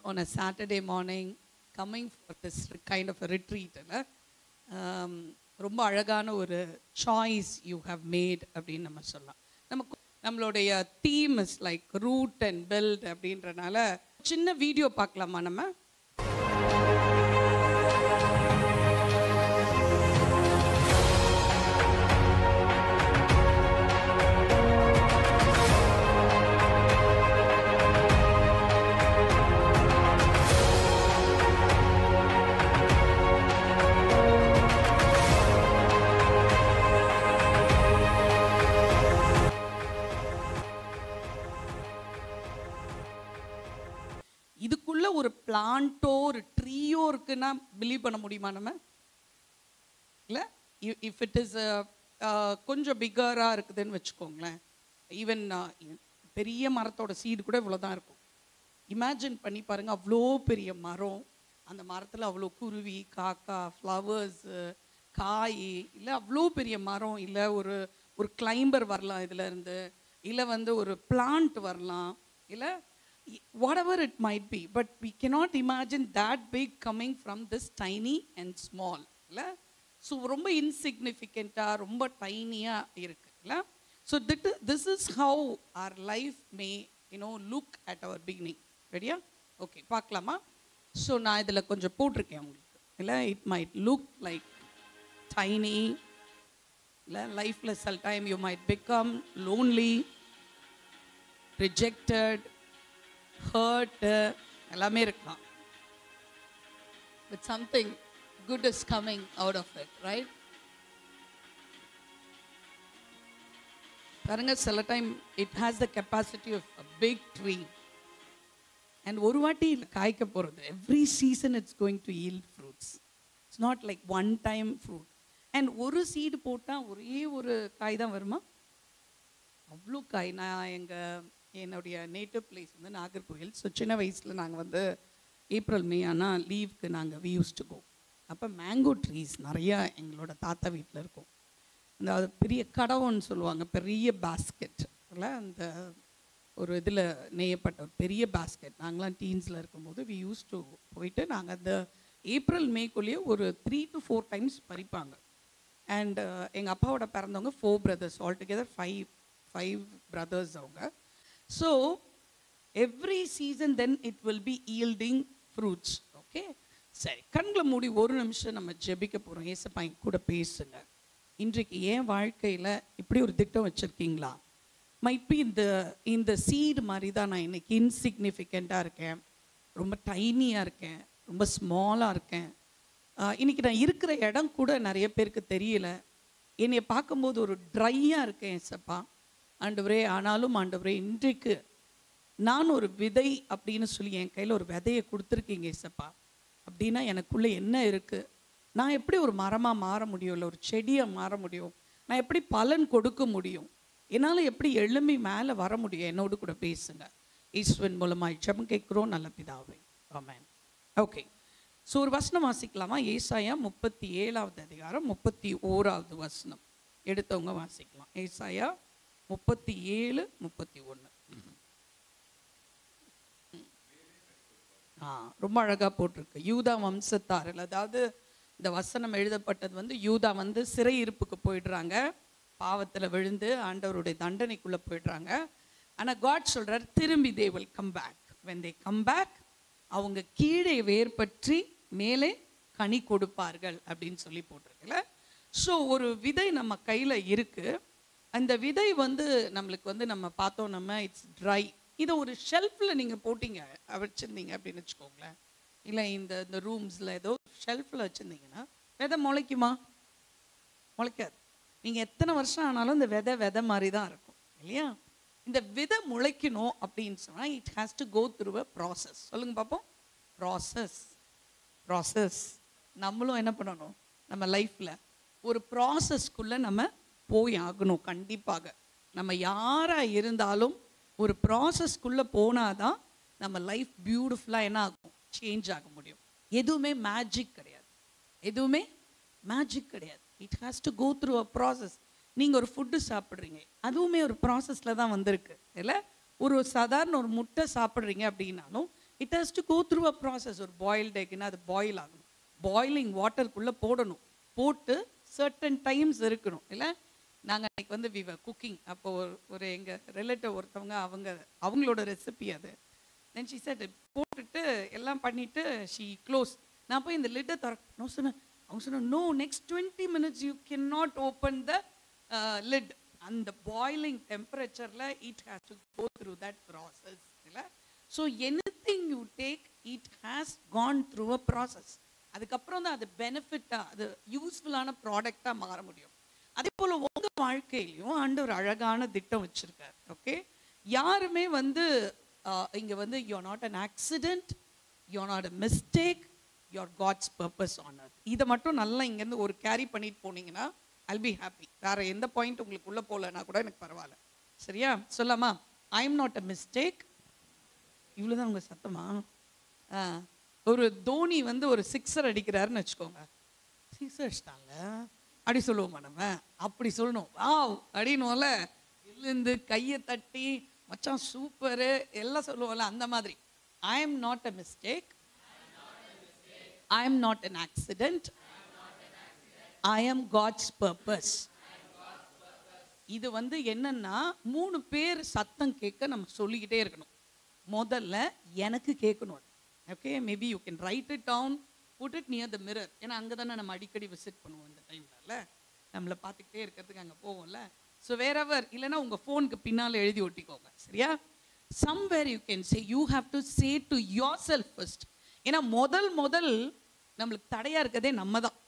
on a Saturday morning coming for this kind of a retreat. ரொம்ப அழகான ஒரு choice you have made அப்படின்னு நம்ம சொல்லலாம். நம்மளுடைய theme is like root and build அப்படின்றனால சின்ன வீடியோ பார்க்கலாமா நம்ம? இதுக்குள்ள ஒரு பிளான்ட்டோ ஒரு ட்ரீயோ இருக்குன்னா பிலீவ் பண்ண முடியுமா நம்ம? இல்லை, இஃப் இட் இஸ் கொஞ்சம் பிக்கராக இருக்குதுன்னு வச்சுக்கோங்களேன், ஈவன் பெரிய மரத்தோட சீடு கூட இவ்வளோ தான் இருக்கும். இமேஜின் பண்ணி பாருங்கள், அவ்வளோ பெரிய மரம், அந்த மரத்தில் அவ்வளோ குருவி, காக்கா, ஃப்ளவர்ஸு, காய், இல்லை அவ்வளோ பெரிய மரம், இல்லை ஒரு ஒரு கிளைம்பர் வரலாம் இதில் இருந்து, இல்லை ஒரு பிளான்ட் வரலாம், இல்லை whatever it might be, but we cannot imagine that big coming from this tiny and small. இல்லை, ஸோ ரொம்ப இன்சிக்னிஃபிகண்ட்டாக ரொம்ப டைனியாக இருக்கு. இல்லை, so this is how our life may look at our beginning. ரெடியா? ஓகே, பார்க்கலாமா? ஸோ நான் இதில் கொஞ்சம் போட்டிருக்கேன் உங்களுக்கு. இல்லை, it might look like tiny. இல்லை, லைஃப்பில் சில time you might become lonely, rejected, hurt, எல்லாமே இருக்கலாம். But something good is coming out of it, right? பாருங்க, சில time it has the capacity of a big tree, and ஒரு வாட்டி காய்க்க போகிறது. Every season it's going to yield fruits. It's not like one time fruit. And ஒரு seed போட்டால் ஒரே ஒரு காய் தான் வருமா? அவ்வளோ காய். நான் என்னுடைய நேட்டிவ் பிளேஸ் நாகர்கோவில். ஸோ சின்ன வயசில் நாங்கள் ஏப்ரல் மே ஆனால் லீவுக்கு நாங்கள் வி யூஸ் டு கோ. அப்போ மேங்கோ ட்ரீஸ் நிறையா எங்களோட தாத்தா வீட்டில் இருக்கும். அந்த பெரிய கடவுன்னு சொல்லுவாங்க, பெரிய பேஸ்கெட், இல்லை அந்த ஒரு இதில் நெய்யப்பட்ட ஒரு பெரிய பேஸ்கெட். நாங்களாம் டீன்ஸில் இருக்கும்போது வி யூஸ் டு போயிட்டு நாங்கள் அந்த ஏப்ரல் மேக்குள்ளேயே ஒரு 3 to 4 times பறிப்பாங்க. அண்ட் எங்கள் அப்பாவோட பிறந்தவங்க 4 brothers, ஆல் டுகெதர் 5 brothers அவங்க. So every season then it will be yielding fruits. Okay, சரி, கண்களை மூடி ஒரு நிமிஷம் நம்ம ஜெபிக்க போகிறோம். ஏசப்பா கூட பேசுங்க. இன்றைக்கு என் வாழ்க்கையில் இப்படி ஒரு திட்டம் வச்சுருக்கீங்களா? மைட் பி இந்த சீடு மாதிரி தான் நான் இன்னைக்கு இன்சிக்னிஃபிகண்ட்டாக இருக்கேன், ரொம்ப டைனியாக இருக்கேன், ரொம்ப ஸ்மாலாக இருக்கேன். இன்றைக்கி நான் இருக்கிற இடம் கூட நிறைய பேருக்கு தெரியல. என்னை பார்க்கும்போது ஒரு ட்ரையாக இருக்கேன் ஏசப்பா. ஆண்டவரே, ஆனாலும் ஆண்டவரே, இன்றைக்கு நான் ஒரு விதை அப்படின்னு சொல்லி என் கையில் ஒரு விதையை கொடுத்துருக்கீங்க ஏசப்பா. அப்படின்னா எனக்குள்ளே என்ன இருக்குது? நான் எப்படி ஒரு மரமாக மாற முடியும், இல்லை ஒரு செடியாக மாற முடியும்? நான் எப்படி பலன் கொடுக்க முடியும்? என்னால் எப்படி எழும்பி மேலே வர முடியும்? என்னோடு கூட பேசுங்க. ஈஸ்வரன் மூலமாக ஜெபம் கேட்குறோம் நல்ல பிதாவே, ஆமென். ஓகே, ஸோ ஒரு வசனம் வாசிக்கலாமா? ஏசாயா 37வது அதிகாரம் 31வது வசனம் எடுத்தவங்க வாசிக்கலாம். ஏசாயா 37:31. ரொம்ப அழகாக போட்டிருக்கு. யூதா வம்சத்தாரில், அதாவது இந்த வசனம் எழுதப்பட்டது யூதா சிறையிருப்புக்கு போயிடுறாங்க, பாவத்தில் விழுந்து ஆண்டவருடைய தண்டனைக்குள்ளே போயிடுறாங்க. ஆனால் காட் சொல்கிறார், திரும்பி they will come back. when they come back, அவங்க கீழே வேர்பற்றி மேலே கனி கொடுப்பார்கள் அப்படின்னு சொல்லி போட்டிருக்குல்ல. ஸோ ஒரு விதை நம்ம கையில் இருக்குது. அந்த விதை நம்மளுக்கு நம்ம பார்த்தோம், நம்ம இட்ஸ் ட்ரை. இதை ஒரு ஷெல்ஃபில் நீங்கள் போட்டிங்க வச்சுருந்தீங்க அப்படின்னு வச்சுக்கோங்களேன், இல்லை இந்த ரூம்ஸில் ஏதோ ஷெல்ஃபில் வச்சுருந்தீங்கன்னா விதை முளைக்குமா? முளைக்காது. நீங்கள் எத்தனை வருஷம் ஆனாலும் இந்த விதை மாதிரி தான் இருக்கும், இல்லையா? இந்த விதை முளைக்கணும் அப்படின்னு சொன்னால் it has to go through a process. சொல்லுங்கள் பார்ப்போம். ப்ராசஸ். நம்மளும் என்ன பண்ணணும்? நம்ம லைஃப்பில் ஒரு ப்ராசஸ்க்குள்ளே நம்ம போய் ஆகணும். கண்டிப்பாக நம்ம யாராக இருந்தாலும் ஒரு ப்ராசஸ்க்குள்ளே போனாதான் நம்ம லைஃப் பியூட்டிஃபுல்லாக என்ன ஆகும்? சேஞ்ச் ஆக முடியும். எதுவுமே மேஜிக் கிடையாது, எதுவுமே மேஜிக் கிடையாது. It has to go through a process. நீங்கள் ஒரு ஃபுட்டு சாப்பிட்றீங்க, அதுவுமே ஒரு ப்ராசஸில் தான் வந்திருக்கு, இல்லை? ஒரு சாதாரண ஒரு முட்டை சாப்பிட்றீங்க அப்படின்னாலும் it has to go through a process. ஒரு பாயில்டு எக்னா அது பாயில் ஆகணும், பாயிலிங் வாட்டருக்குள்ளே போடணும், போட்டு சர்டன் டைம்ஸ் இருக்கணும். இல்லை நாங்கள் அன்றைக்கி வந்து வி வர் குக்கிங், அப்போ ஒரு எங்கள் ரிலேட்டிவ் ஒருத்தவங்க அவங்களோட ரெசிபி அது. தென் ஷி செட் போட்டுட்டு எல்லாம் பண்ணிவிட்டு ஷீ க்ளோஸ். நான் போய் இந்த லிட்டை நான் சொன்னேன், அவங்க சொன்னேன் no next 20 minutes you can not open the lid. அந்த பாயிலிங் டெம்பரேச்சரில் it has to go through that process. இல்லை so anything you take it has gone through a process. அதுக்கப்புறம் தான் அது பெனிஃபிட்டாக, அது யூஸ்ஃபுல்லான ப்ராடக்டாக மாற முடியும். அதே போல் உங்கள் வாழ்க்கையிலையும் ஆண்டவர் அழகான திட்டம் வச்சுருக்கார். ஓகே, யாருமே வந்து இங்கே வந்து you are not an accident, you are not a mistake, you are God's purpose on earth. இதை மட்டும் நல்லா இங்கேருந்து ஒரு கேரி பண்ணிட்டு போனீங்கன்னா I'll be happy. வேறு எந்த பாயிண்ட் உங்களுக்கு உள்ளே போகலன்னா கூட எனக்கு பரவாயில்ல. சரியா சொல்லாமா? I am not a mistake. இவ்வளோதான் உங்கள் சத்தமா? ஒரு தோனி வந்து ஒரு 6 அடிக்கிறாருன்னு வச்சுக்கோங்க, 6 அடிச்சிட்டாங்க அப்படி சொல்லுவோமா நம்ம? அப்படி சொல்லணும், வாவ் அப்படின்னுவோம்ல, எழுந்து கையை தட்டி மச்சான் சூப்பரு எல்லாம் சொல்லுவோம்ல, அந்த மாதிரி. I am not a mistake, I am not an accident, I am God's purpose. இது வந்து என்னன்னா 3 பேர் சத்தம் கேட்க நம்ம சொல்லிக்கிட்டே இருக்கணும். முதல்ல எனக்கு கேட்கணும். Okay, maybe you can write it down, put it near the mirror. ஏன்னா அங்கே தானே நம்ம அடிக்கடி விசிட் பண்ணுவோம் இந்த டைம்ல, நம்மளை பார்த்துக்கிட்டே இருக்கிறதுக்கு அங்கே போவோம்ல. ஸோ வேறவர் இல்லைன்னா உங்கள் ஃபோனுக்கு பின்னால் எழுதி ஒட்டிக்கோங்க. சரியா? Somewhere you can say, you have to say to your self first. ஏன்னா முதல் நம்மளுக்கு தடையாக இருக்கதே நம்ம தான்.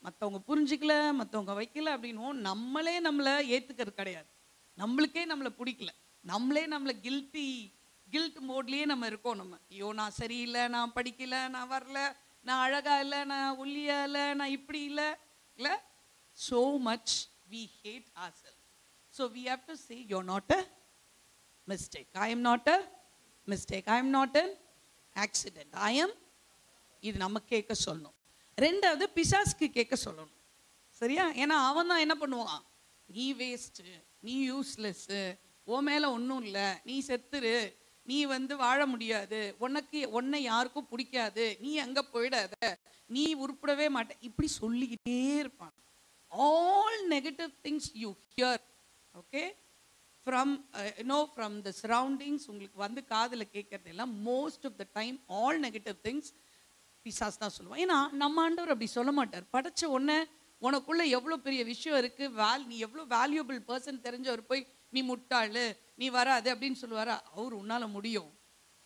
மற்றவங்க புரிஞ்சிக்கல, மற்றவங்க வைக்கல அப்படின்னும் நம்மளே நம்மளை ஏற்றுக்கிறது கிடையாது. நம்மளுக்கே நம்மளை பிடிக்கல, நம்மளே நம்மளை கில்ட் மோட்லேயே நம்ம இருக்கோம். நம்ம ஐயோ நான் சரியில்லை, நான் படிக்கல, நான் வரல, நான் அழகா இல்லை, நான் ஒல்லியா இல்லை, நான் இப்படி இல்லை. so much we hate ourselves. So we have to say you're not a mistake, I am not a mistake, I am not an accident, I am. இது நம்ம கேட்க சொல்லணும். ரெண்டாவது பிசாசுக்கு கேட்க சொல்லணும். சரியா? ஏன்னா அவன் தான் என்ன பண்ணுவான், நீ வேஸ்ட்டு, நீ யூஸ்லெஸ்ஸு, உன் மேலே ஒன்றும் இல்லை, நீ செத்துரு, நீ வந்து வாழ முடியாது, உன்னை யாருக்கும் பிடிக்காது, நீ அங்கே போயிடாத, நீ உருப்படவே மாட்ட, இப்படி சொல்லிக்கிட்டே இருப்பான். All negative things you hear, okay, from from the surroundings, உங்களுக்கு வந்து காதில் கேட்கறது எல்லாம் most of the time all negative things பிசாஸ் தான் சொல்லுவான். ஏன்னா நம்ம ஆண்டவர் அப்படி சொல்ல மாட்டார். படைச்ச உடனே உனக்குள்ள எவ்வளோ பெரிய விஷயம் இருக்குது, நீ எவ்வளோ வேல்யூபிள் பர்சன் தெரிஞ்சவர் போய் நீ முட்டாள், நீ வராது அப்படின்னு சொல்லுவாரா? அவர் உன்னால் முடியும்,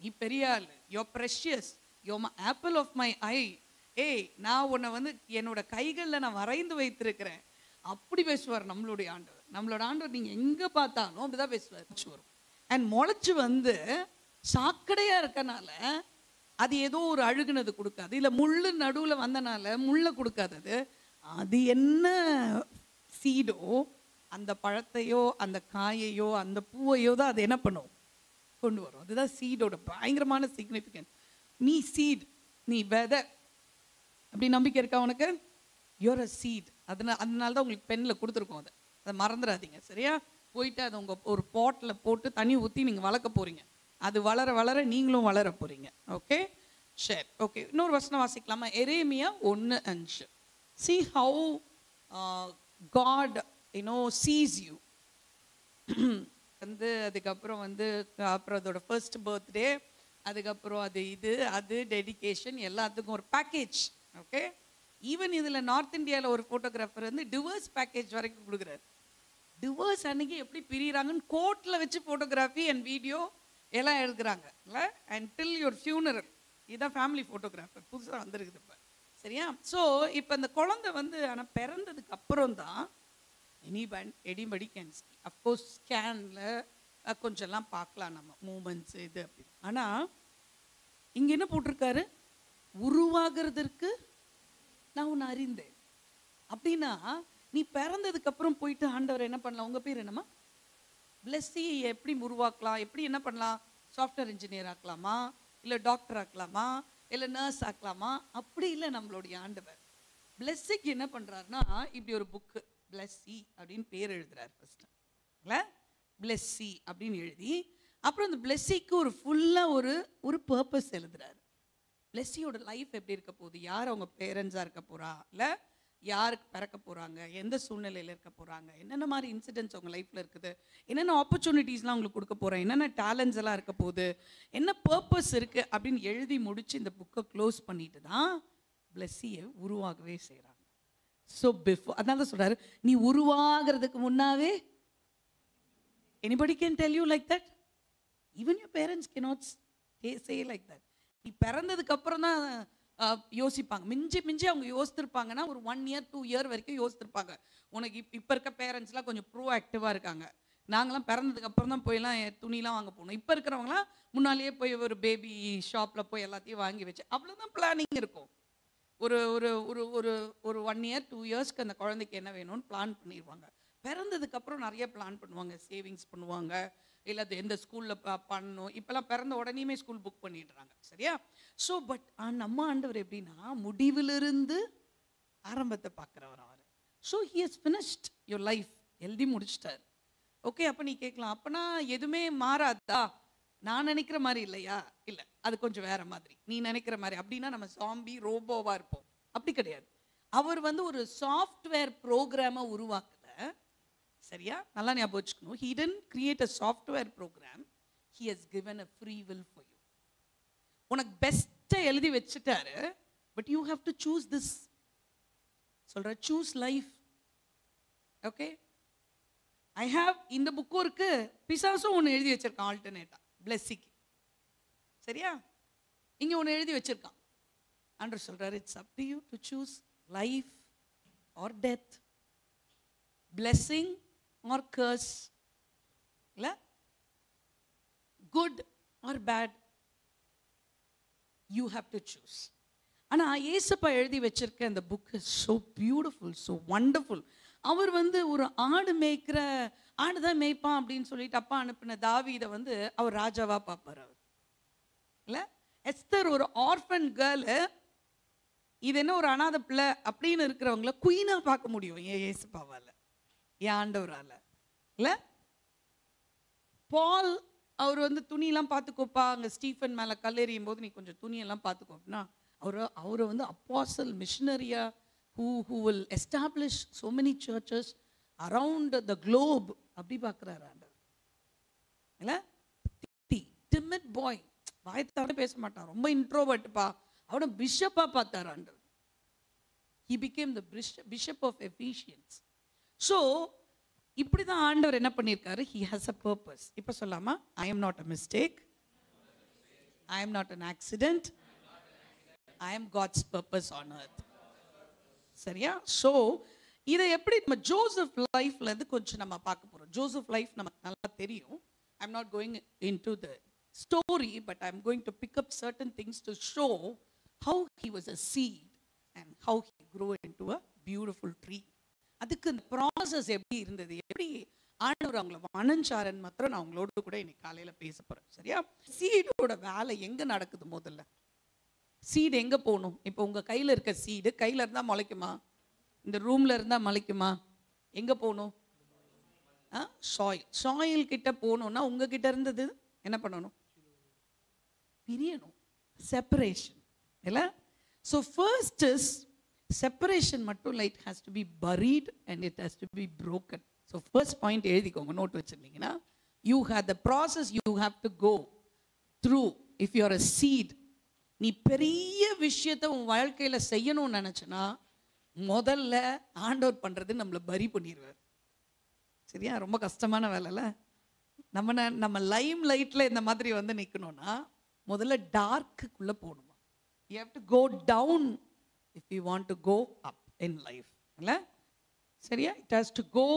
நீ பெரிய ஆள், your precious, you apple of my eye, ஏய் நான் உன்னை வந்து என்னோட கைகளில் நான் வரைந்து வைத்திருக்கிறேன், அப்படி பேசுவார் நம்மளுடைய ஆண்டவர். நம்மளோட ஆண்டவர் நீங்கள் எங்கே பார்த்தாலும் அப்படிதான் பேசுவார். வரும் அண்ட் முளைச்சி வந்து சாக்கடையாக இருக்கனால அது ஏதோ ஒரு அழுகுனது கொடுக்காது, இல்லை முள்ளு நடுவில் வந்தனால முள்ளை கொடுக்காதது. அது என்ன சீடோ அந்த பழத்தையோ அந்த காயையோ அந்த பூவையோ தான் அது என்ன பண்ணும், கொண்டு வரும். அதுதான் சீடோட பயங்கரமான சிக்னிஃபிகன்ஸ். நீ சீட், நீ விதை, அப்படி நம்பிக்கை இருக்கா உனக்கு? You're a seed. அதனால தான் உங்களுக்கு பெண்ணில் கொடுத்துருக்கோம். அதை மறந்துடாதீங்க. சரியா? போயிட்டு அதை உங்கள் ஒரு பாட்டில் போட்டு தண்ணி ஊற்றி நீங்கள் வளர்க்க போகிறீங்க. அது வளர வளர நீங்களும் வளர போகிறீங்க. ஓகே, சரி, ஓகே. இன்னொரு வசனம் வாசிக்கலாமா? எரேமியா 1:5. See how God sees you. வந்து அதுக்கப்புறம் வந்து அப்புறம் அதோட ஃபர்ஸ்ட் பர்த்டே, அதுக்கப்புறம் அது டெடிகேஷன், எல்லாத்துக்கும் ஒரு பேக்கேஜ். ஓகே, ஈவன் இதில் நார்த் இந்தியாவில் ஒரு ஃபோட்டோகிராஃபர் வந்து டிவோர்ஸ் பேக்கேஜ் வரைக்கும் கொடுக்குறாரு. டிவோர்ஸ் அன்னைக்கு எப்படி பிரிகிறாங்கன்னு கோர்ட்டில் வச்சு ஃபோட்டோகிராஃபி அண்ட் வீடியோ எல்லாம் எழுதுகிறாங்க. இல்லை அண்டில் யுவர் ஃபியூனரல். இதுதான் ஃபேமிலி ஃபோட்டோகிராஃபர் புதுசாக வந்துருக்குது இப்போ. சரியா? ஸோ இப்போ அந்த குழந்தை வந்து ஆனால் பிறந்ததுக்கு அப்புறம் தான் எனிபடி கேன் சி. அஃப்கோர்ஸ் ஸ்கேனில் கொஞ்சம்லாம் பார்க்கலாம் நம்ம மூமெண்ட்ஸு இது அப்படி. ஆனால் இங்கே என்ன போட்டிருக்காரு, உருவாகிறதுக்கு நான் உன்னை அறிந்தேன். அப்படின்னா நீ பிறந்ததுக்கப்புறம் போயிட்டு ஆண்டவர் என்ன பண்ணலாம், உங்கள் பேர் என்னம்மா, பிளஸ்ஸி, எப்படி உருவாக்கலாம், எப்படி என்ன பண்ணலாம், சாஃப்ட்வேர் இன்ஜினியர் ஆக்கலாமா, இல்லை டாக்டர் ஆக்கலாமா, இல்லை நர்ஸ் ஆக்கலாமா? அப்படி இல்லை நம்மளுடைய ஆண்டவர். பிளஸ்ஸிக்கு என்ன பண்ணுறாருனா, இப்படி ஒரு புக்கு பிளஸ்ஸி அப்படின்னு பேர் எழுதுறாரு ஃபர்ஸ்ட். இல்லை பிளஸ்ஸி அப்படின்னு எழுதி அப்புறம் அந்த பிளெஸ்ஸிக்கு ஒரு ஃபுல்லாக ஒரு பர்பஸ் எழுதுறாரு. பிளெஸ்ஸியோட லைஃப் எப்படி இருக்க போகுது, யார் அவங்க பேரண்ட்ஸாக இருக்க போகிறா, இல்லை யாருக்கு பிறக்க போகிறாங்க, எந்த சூழ்நிலையில் இருக்க போகிறாங்க, என்னென்ன மாதிரி இன்சிடென்ட்ஸ் அவங்க லைஃப்பில் இருக்குது, என்னென்ன ஆப்பர்ச்சுனிட்டிஸ்லாம் அவங்களுக்கு கொடுக்க போகிறேன், என்னென்ன டேலண்ட்ஸ் எல்லாம் இருக்க போகுது, என்ன பர்பஸ் இருக்குது அப்படின்னு எழுதி முடித்து இந்த புக்கை க்ளோஸ் பண்ணிட்டு தான் பிளெஸ்ஸியை உருவாகவே செய்கிறாங்க. ஸோ பிஃபோர், அதனால தான் சொல்கிறாரு, நீ உருவாகிறதுக்கு முன்னாவே anybody can tell you like that? Even your parents cannot say like that. நீ பிறந்ததுக்கு அப்புறம் தான் யோசிப்பாங்க. மிஞ்சி அவங்க யோசித்திருப்பாங்கன்னா ஒரு 1 year 2 year வரைக்கும் யோசித்திருப்பாங்க. உனக்கு இப்போ இருக்க பேரண்ட்ஸ்லாம் கொஞ்சம் ப்ரோ ஆக்டிவாக இருக்காங்க. நாங்களாம் பிறந்ததுக்கு அப்புறம் தான் போயெல்லாம் துணிலாம் வாங்க போகணும். இப்போ இருக்கிறவங்களாம் முன்னாலேயே போய் ஒரு பேபி ஷாப்பில் போய் எல்லாத்தையும் வாங்கி வச்சு அவ்வளோதான் பிளானிங் இருக்கும். ஒரு ஒரு ஒரு ஒரு ஒரு 1 year 2 yearsக்கு அந்த குழந்தைக்கு என்ன வேணும்னு பிளான் பண்ணிடுவாங்க. பிறந்ததுக்கப்புறம் நிறைய பிளான் பண்ணுவாங்க, சேவிங்ஸ் பண்ணுவாங்க, இல்லை அது எந்த ஸ்கூலில் பண்ணணும். இப்போல்லாம் பிறந்த உடனேயுமே ஸ்கூல் புக் பண்ணிடுறாங்க, சரியா? ஸோ பட் நம்ம ஆண்டவர் எப்படின்னா முடிவிலிருந்து ஆரம்பத்தை பார்க்குறவர் அவர். So he has finished your life, எழுதி முடிச்சிட்டார். ஓகே, அப்போ நீ கேட்கலாம், அப்போனா எதுவுமே மாறாதா? நான் நினைக்கிற மாதிரி இல்லையா? இல்லை, அது கொஞ்சம் வேற மாதிரி. நீ நினைக்கிற மாதிரி அப்படின்னா நம்ம சாம்பி ரோபோவாக இருப்போம். அப்படி கிடையாது. அவர் ஒரு சாஃப்ட்வேர் ப்ரோக்ராமை உருவாக்கல, சரியா? நல்லா ஞாபகம் வச்சுக்கணும். He didn't create a software program. He has given a free will for you. உனக்கு பெஸ்ட்டை எழுதி வச்சுட்டாரு. But you have to choose this. சொல்ற, choose life. Okay, I have இந்த புக்கும் இருக்கு, பிசாசும் ஒன்று எழுதி வச்சிருக்கான் ஆல்டர்னேட்டா பிளெஸ்ஸிக்கு, சரியா? இங்கே ஒன்று எழுதி வச்சிருக்கான். ஆண்டவர் சொல்றாரு, it's up to you to choose life or death, blessing or curse, இல்ல good or bad, you have to choose. ஆனா ஏசப்பா எழுதி வச்சிருக்க அந்த book is so beautiful, so wonderful. அவர் ஒரு ஆடு மேய்க்கிற, ஆடு தான் மேய்ப்பான் அப்படின்னு சொல்லிட்டு அப்பா அனுப்பின தாவீதை அவர் ராஜாவா பார்ப்பார். அவர் இல்ல, எஸ்தர் ஒரு ஆர்ஃபன் கேர்ள், இது என்ன ஒரு அனாதை பிள்ளை அப்படின்னு இருக்கிறவங்கள குயினா பார்க்க முடியும் ஏசப்பாவால, என் ஆண்டவரால. இல்லை, பால் அவர் துணியெல்லாம் பார்த்துக்கோப்பா, அங்கே ஸ்டீஃபன் மேலே கல்லெறியும் போது நீ கொஞ்சம் துணியெல்லாம் பார்த்துக்கோப்பா, அவரை apostle மிஷனரியா who will establish so many churches around the globe அப்படி பார்க்குறாரு ஆண்டவர். இல்லை, timid boy, வாயத்தோட பேச மாட்டான், ரொம்ப இன்ட்ரோவர்ட்ப்பா, அவனை பிஷப்பாக பார்த்தார் ஆண்டவர். he became the bishop of Ephesians. So இப்படி தான் ஆண்டவர் என்ன பண்ணியிருக்காரு, ஹி ஹாஸ் அ பர்பஸ். இப்போ சொல்லாமா, I am not a mistake, I am not an accident, I am God's purpose on earth, சரியா? ஸோ இதை எப்படி நம்ம ஜோசப் லைஃப்லேருந்து கொஞ்சம் நம்ம பார்க்க போகிறோம். ஜோசப் லைஃப் நமக்கு நல்லா தெரியும். I am not going into the story, but I am going to pick up certain things to show how he was a seed and how he grow into a beautiful tree. அதுக்கு இந்த process எப்படி இருந்தது, எப்படி ஆண்டவர் அவங்கள வணஞ்சாரன் மாத்திரம் நான் அவங்களோட கூட இன்னைக்கு காலையில் பேச போகிறேன், சரியா? சீடோட வேலை எங்கே நடக்குது? முதல்ல சீடு எங்கே போகணும்? இப்போ உங்கள் கையில் இருக்க சீடு கையில் இருந்தால் முளைக்குமா? இந்த ரூமில் இருந்தால் முளைக்குமா? எங்கே போகணும்? சாயில் கிட்ட போகணுன்னா உங்ககிட்ட இருந்தது என்ன பண்ணணும்? பிரியணும், செப்பரேஷன், இல்லை? ஸோ ஃபர்ஸ்ட் இஸ் separation மட்டும் இல்லை, it has to be buried and it has to be broken. So first point எழுதிக்கோங்க, நோட் வச்சிருந்தீங்கன்னா, you have the process you have to go through. If you are a seed, நீ பெரிய விஷயத்தை உன் வாழ்க்கையில் செய்யணும்னு நினச்சனா முதல்ல ஆண்டவர் பண்ணுறது நம்மளை பரி பண்ணிடுவார், சரியா? ரொம்ப கஷ்டமான வேலைல. நம்ம லைம் லைட்டில் இந்த மாதிரி நிற்கணும்னா முதல்ல டார்க்குள்ளே போகணுமா. you have to go down if you want to go up in life, இல்ல, சரியா? It has to go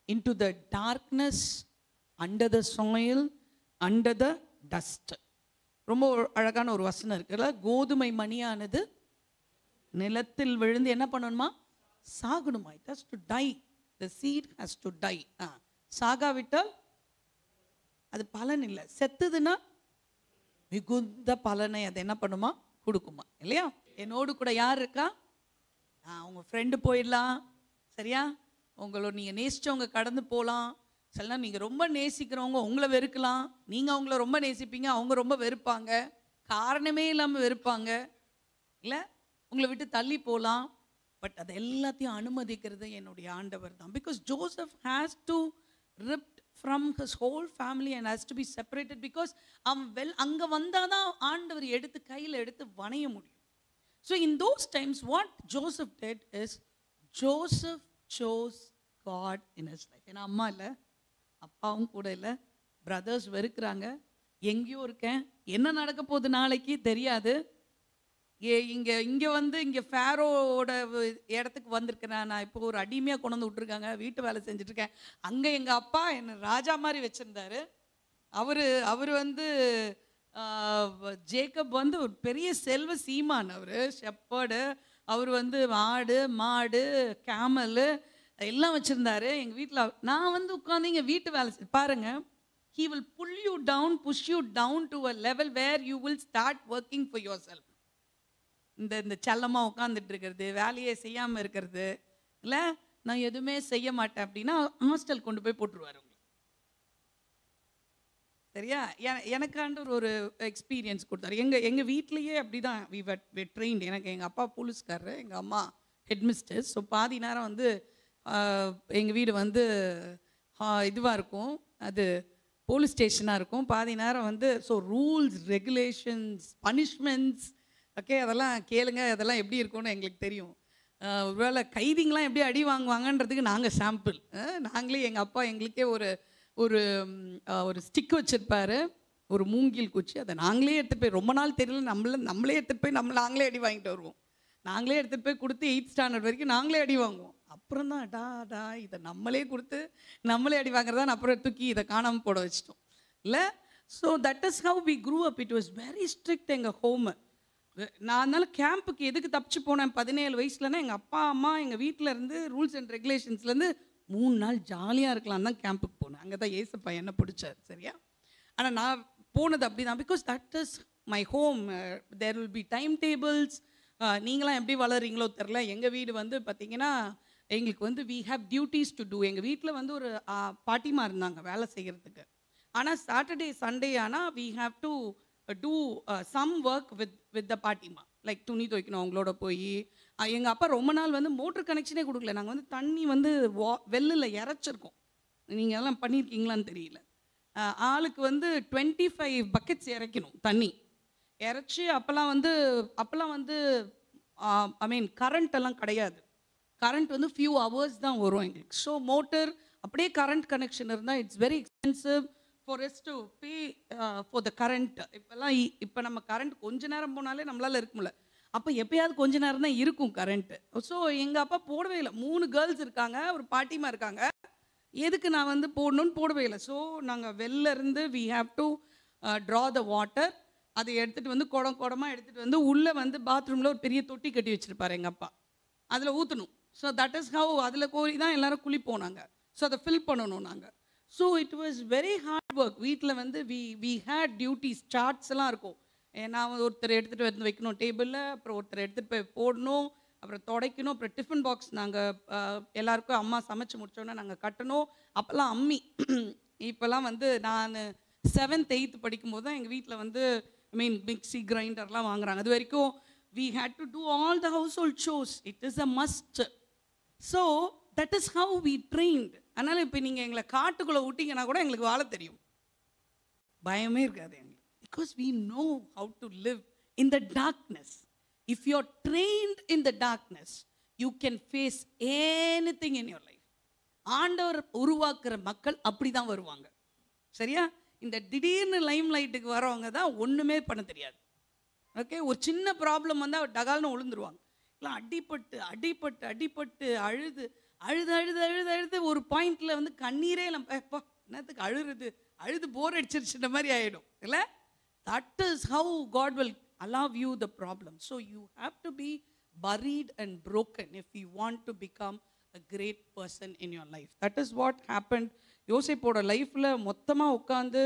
into the darkness, under the soil, under the dust. ரொம்ப அழகான ஒரு வசனம் இருக்குல்ல, கோதுமை மணியானது நிலத்தில் விழுந்து என்ன பண்ணணுமா? சாகணுமா. It has to die, the seed has to die. சாகாவிட்டால் அது பலன் இல்லை. செத்துதுன்னா மிகுந்த பலனை அது என்ன பண்ணுமா? கொடுக்குமா, இல்லையா? என்னோடு கூட யார் இருக்கா? உங்கள் ஃப்ரெண்டு போயிடலாம், சரியா? உங்களோட நீங்கள் நேசிச்சவங்க கடந்து போகலாம், சில நீங்கள் ரொம்ப நேசிக்கிறவங்க உங்களை வெறுக்கலாம், நீங்கள் அவங்கள ரொம்ப நேசிப்பீங்க, அவங்க ரொம்ப வெறுப்பாங்க, காரணமே இல்லாமல் வெறுப்பாங்க, இல்லை உங்களை விட்டு தள்ளி போகலாம். பட் அது எல்லாத்தையும் அனுமதிக்கிறது என்னுடைய ஆண்டவர் தான். Because Joseph has to rift from his whole family and has to be separated. Because அவன் அங்கே வந்தால் தான் ஆண்டவர் எடுத்து கையில் எடுத்து வணைய முடியும். So in those times what Joseph did is Joseph chose God in his life. ஏன்னா அம்மா இல்லை, அப்பாவும் கூட இல்லை, பிரதர்ஸ் வெறுக்கிறாங்க, எங்கேயோ இருக்கேன், என்ன நடக்க போகுது நாளைக்கு தெரியாது, இங்கே வந்து இங்கே ஃபேரோட இடத்துக்கு வந்திருக்கிறேன், நான் இப்போ ஒரு அடிமையாக கொண்டு வந்து விட்ருக்காங்க, வீட்டு வேலை செஞ்சுட்ருக்கேன், அங்கே எங்கள் அப்பா என்னை ராஜா மாதிரி வச்சுருந்தாரு, அவர் வந்து ஜேக்கப் வந்து ஒரு பெரிய செல்வ சீமான், அவர் ஷெப்பர்டு, அவர் வந்து ஆடு மாடு கேமலு எல்லாம் வச்சுருந்தாரு எங்கள் வீட்டில். நான் வந்து உட்காந்து இங்கே வீட்டு வேலை பாருங்கள், he will pull you down, push you down to a level where you will start working for yourself. இந்த செல்லமாக உட்காந்துட்டு இருக்கிறது, வேலையே செய்யாமல் இருக்கிறது, இல்லை நான் எதுவுமே செய்ய மாட்டேன் அப்படின்னா ஹாஸ்டல் கொண்டு போய் போட்டுருவார் உங்களுக்கு. சரியா? எனக்காண்டு ஒரு எக்ஸ்பீரியன்ஸ் கொடுத்தாரு. எங்கள் வீட்லேயே அப்படி தான் வி ட்ரெயின்ட். எனக்கு எங்கள் அப்பா போலீஸ்காரரு, எங்கள் அம்மா ஹெட்மிஸ்டர்ஸ். ஸோ பாதி நேரம் வந்து எங்கள் வீடு வந்து இதுவாக இருக்கும், அது போலீஸ் ஸ்டேஷனாக இருக்கும், பாதி நேரம் வந்து so rules regulations punishments okay அதெல்லாம் கேளுங்க, அதெல்லாம் எப்படி இருக்கும்னு எங்களுக்கு தெரியும். ஒருவேளை கைதிங்கெலாம் எப்படி அடி வாங்குவாங்கன்றதுக்கு நாங்கள் சாம்பிள். நாங்களே எங்கள் அப்பா எங்களுக்கே ஒரு ஒரு ஒரு ஸ்டிக் வச்சுருப்பார், ஒரு மூங்கில் குச்சி, அதை நாங்களே எடுத்துகிட்டு போய் ரொம்ப நாள் தெரியல நம்மளே எடுத்துகிட்டு போய் நாங்களே அடி வாங்கிட்டு வருவோம். நாங்களே எடுத்துகிட்டு போய் கொடுத்து 8th ஸ்டாண்டர்ட் வரைக்கும் நாங்களே அடி வாங்குவோம். அப்புறம் தான் டா இதை நம்மளே கொடுத்து நம்மளே அடி வாங்குறதான் அப்புறம் தூக்கி இதை காணாமல் போட வச்சிட்டோம் இல்லை. So that is how we grew up. It was very strict எங்கள் ஹோமு. நான் அதனால கேம்புக்கு எதுக்கு தப்பிச்சு போனேன் 17 வயசுலன்னா, எங்கள் அப்பா அம்மா எங்கள் வீட்டில் இருந்து ரூல்ஸ் அண்ட் ரெகுலேஷன்ஸ்லேருந்து 3 நாள் ஜாலியாக இருக்கலாம் தான் கேம்புக்கு போனேன். அங்கே தான் ஏசப்பா என்ன பிடிச்சார். சரியா? ஆனால் நான் போனது அப்படி தான். Because that is my home. There will be time tables. நீங்களாம் எப்படி வளர்றீங்களோ தெரில, எங்கள் வீடு வந்து பார்த்திங்கன்னா எங்களுக்கு வந்து we have duties to do. எங்கள் வீட்டில் வந்து ஒரு பாட்டிமா இருந்தாங்க வேலை செய்கிறதுக்கு. ஆனால் சாட்டர்டே சண்டே ஆனால் we have to do some work with the பாட்டிமா. லைக் துணி துவைக்கணும் அவங்களோட போய். எங்கள் அப்பா ரொம்ப நாள் வந்து மோட்டர் கனெக்ஷனே கொடுக்கல. நாங்கள் வந்து தண்ணி வந்து வெள்ளில் இறச்சிருக்கோம். நீங்கள் அதெல்லாம் பண்ணியிருக்கீங்களான்னு தெரியல. ஆளுக்கு வந்து 25 பக்கெட்ஸ் இறக்கணும் தண்ணி இறச்சி. அப்போல்லாம் வந்து ஐ மீன் கரண்ட் எல்லாம் கிடையாது. கரண்ட் வந்து ஃபியூ ஹவர்ஸ் தான் வரும் எங்களுக்கு. ஸோ மோட்டர் அப்படியே கரண்ட் கனெக்ஷன் இருந்தால் it's very expensive for us to pay for the current. இப்போ நம்ம கரண்ட் கொஞ்ச நேரம் போனாலே நம்மளால் இருக்க முடியல. அப்போ எப்பயாவது கொஞ்ச நேரம் தான் இருக்கும் கரண்ட்டு. ஸோ எங்கள் அப்பா போடவே இல்லை. 3 கேர்ள்ஸ் இருக்காங்க, ஒரு பாட்டிமா இருக்காங்க, எதுக்கு நான் வந்து போடணும்னு போடவே இல்லை. ஸோ நாங்கள் வெளில இருந்து we have to draw the water. அதை எடுத்துகிட்டு வந்து குடமாக எடுத்துகிட்டு வந்து உள்ளே வந்து பாத்ரூமில் ஒரு பெரிய தொட்டி கட்டி வச்சுருப்பார் எங்கள் அப்பா, அதில் ஊற்றணும். ஸோ தட் இஸ் ஹவ் அதில் கோரி தான் எல்லோரும் குளிப்போம் நாங்கள். ஸோ அதை ஃபில் பண்ணணும் நாங்கள். So it was very hard work. வீட்டில் வந்து வி ஹேட் டியூட்டிஸ், சார்ட்ஸ் எல்லாம் இருக்கும். நான் ஒருத்தர் எடுத்துகிட்டு வந்து வைக்கணும் டேபிளில், அப்புறம் ஒருத்தர் எடுத்துகிட்டு போய் போடணும், அப்புறம் துடைக்கணும், அப்புறம் டிஃபன் பாக்ஸ் நாங்கள் எல்லாருக்கும் அம்மா சமைச்சு முடித்தோன்னே நாங்கள் கட்டணும். அப்போல்லாம் அம்மி. இப்போல்லாம் வந்து நான் 7th 8th படிக்கும்போது தான் எங்கள் வீட்டில் வந்து ஐ மீன் மிக்சி கிரைண்டர்லாம் வாங்குறாங்க. அது வரைக்கும் we had to do all the household chores. It is a must. So that is how we trained. அதனால் இப்போ நீங்கள் எங்களை காட்டுக்குள்ளே விட்டிங்கன்னா கூட எங்களுக்கு வாழ தெரியும், பயமே இருக்காது எங்களுக்கு. Because we know how to live in the darkness. If you are trained in the darkness, you can face anything in your life. ஆண்டவர் உருவாக்குற மக்கள் அப்படி தான் வருவாங்க. சரியா? இந்த திடீர்னு லைம் லைட்டுக்கு வரவங்க தான் ஒன்றுமே பண்ண தெரியாது. ஓகே, ஒரு சின்ன ப்ராப்ளம் வந்தால் டகால்னு விழுந்துருவாங்க. இல்லை அடிப்பட்டு அழுது ஒரு பாயிண்டில் வந்து கண்ணீரே எப்போ என்னத்துக்கு அழுது போர் அடிச்சிருச்சுன்ற மாதிரி ஆகிடும் இல்லை. That is how God will allow you the problem. So you have to be buried and broken if you want to become a great person in your life. That is what happened. யோசேப்போட லைஃப்பில் மொத்தமாக உட்காந்து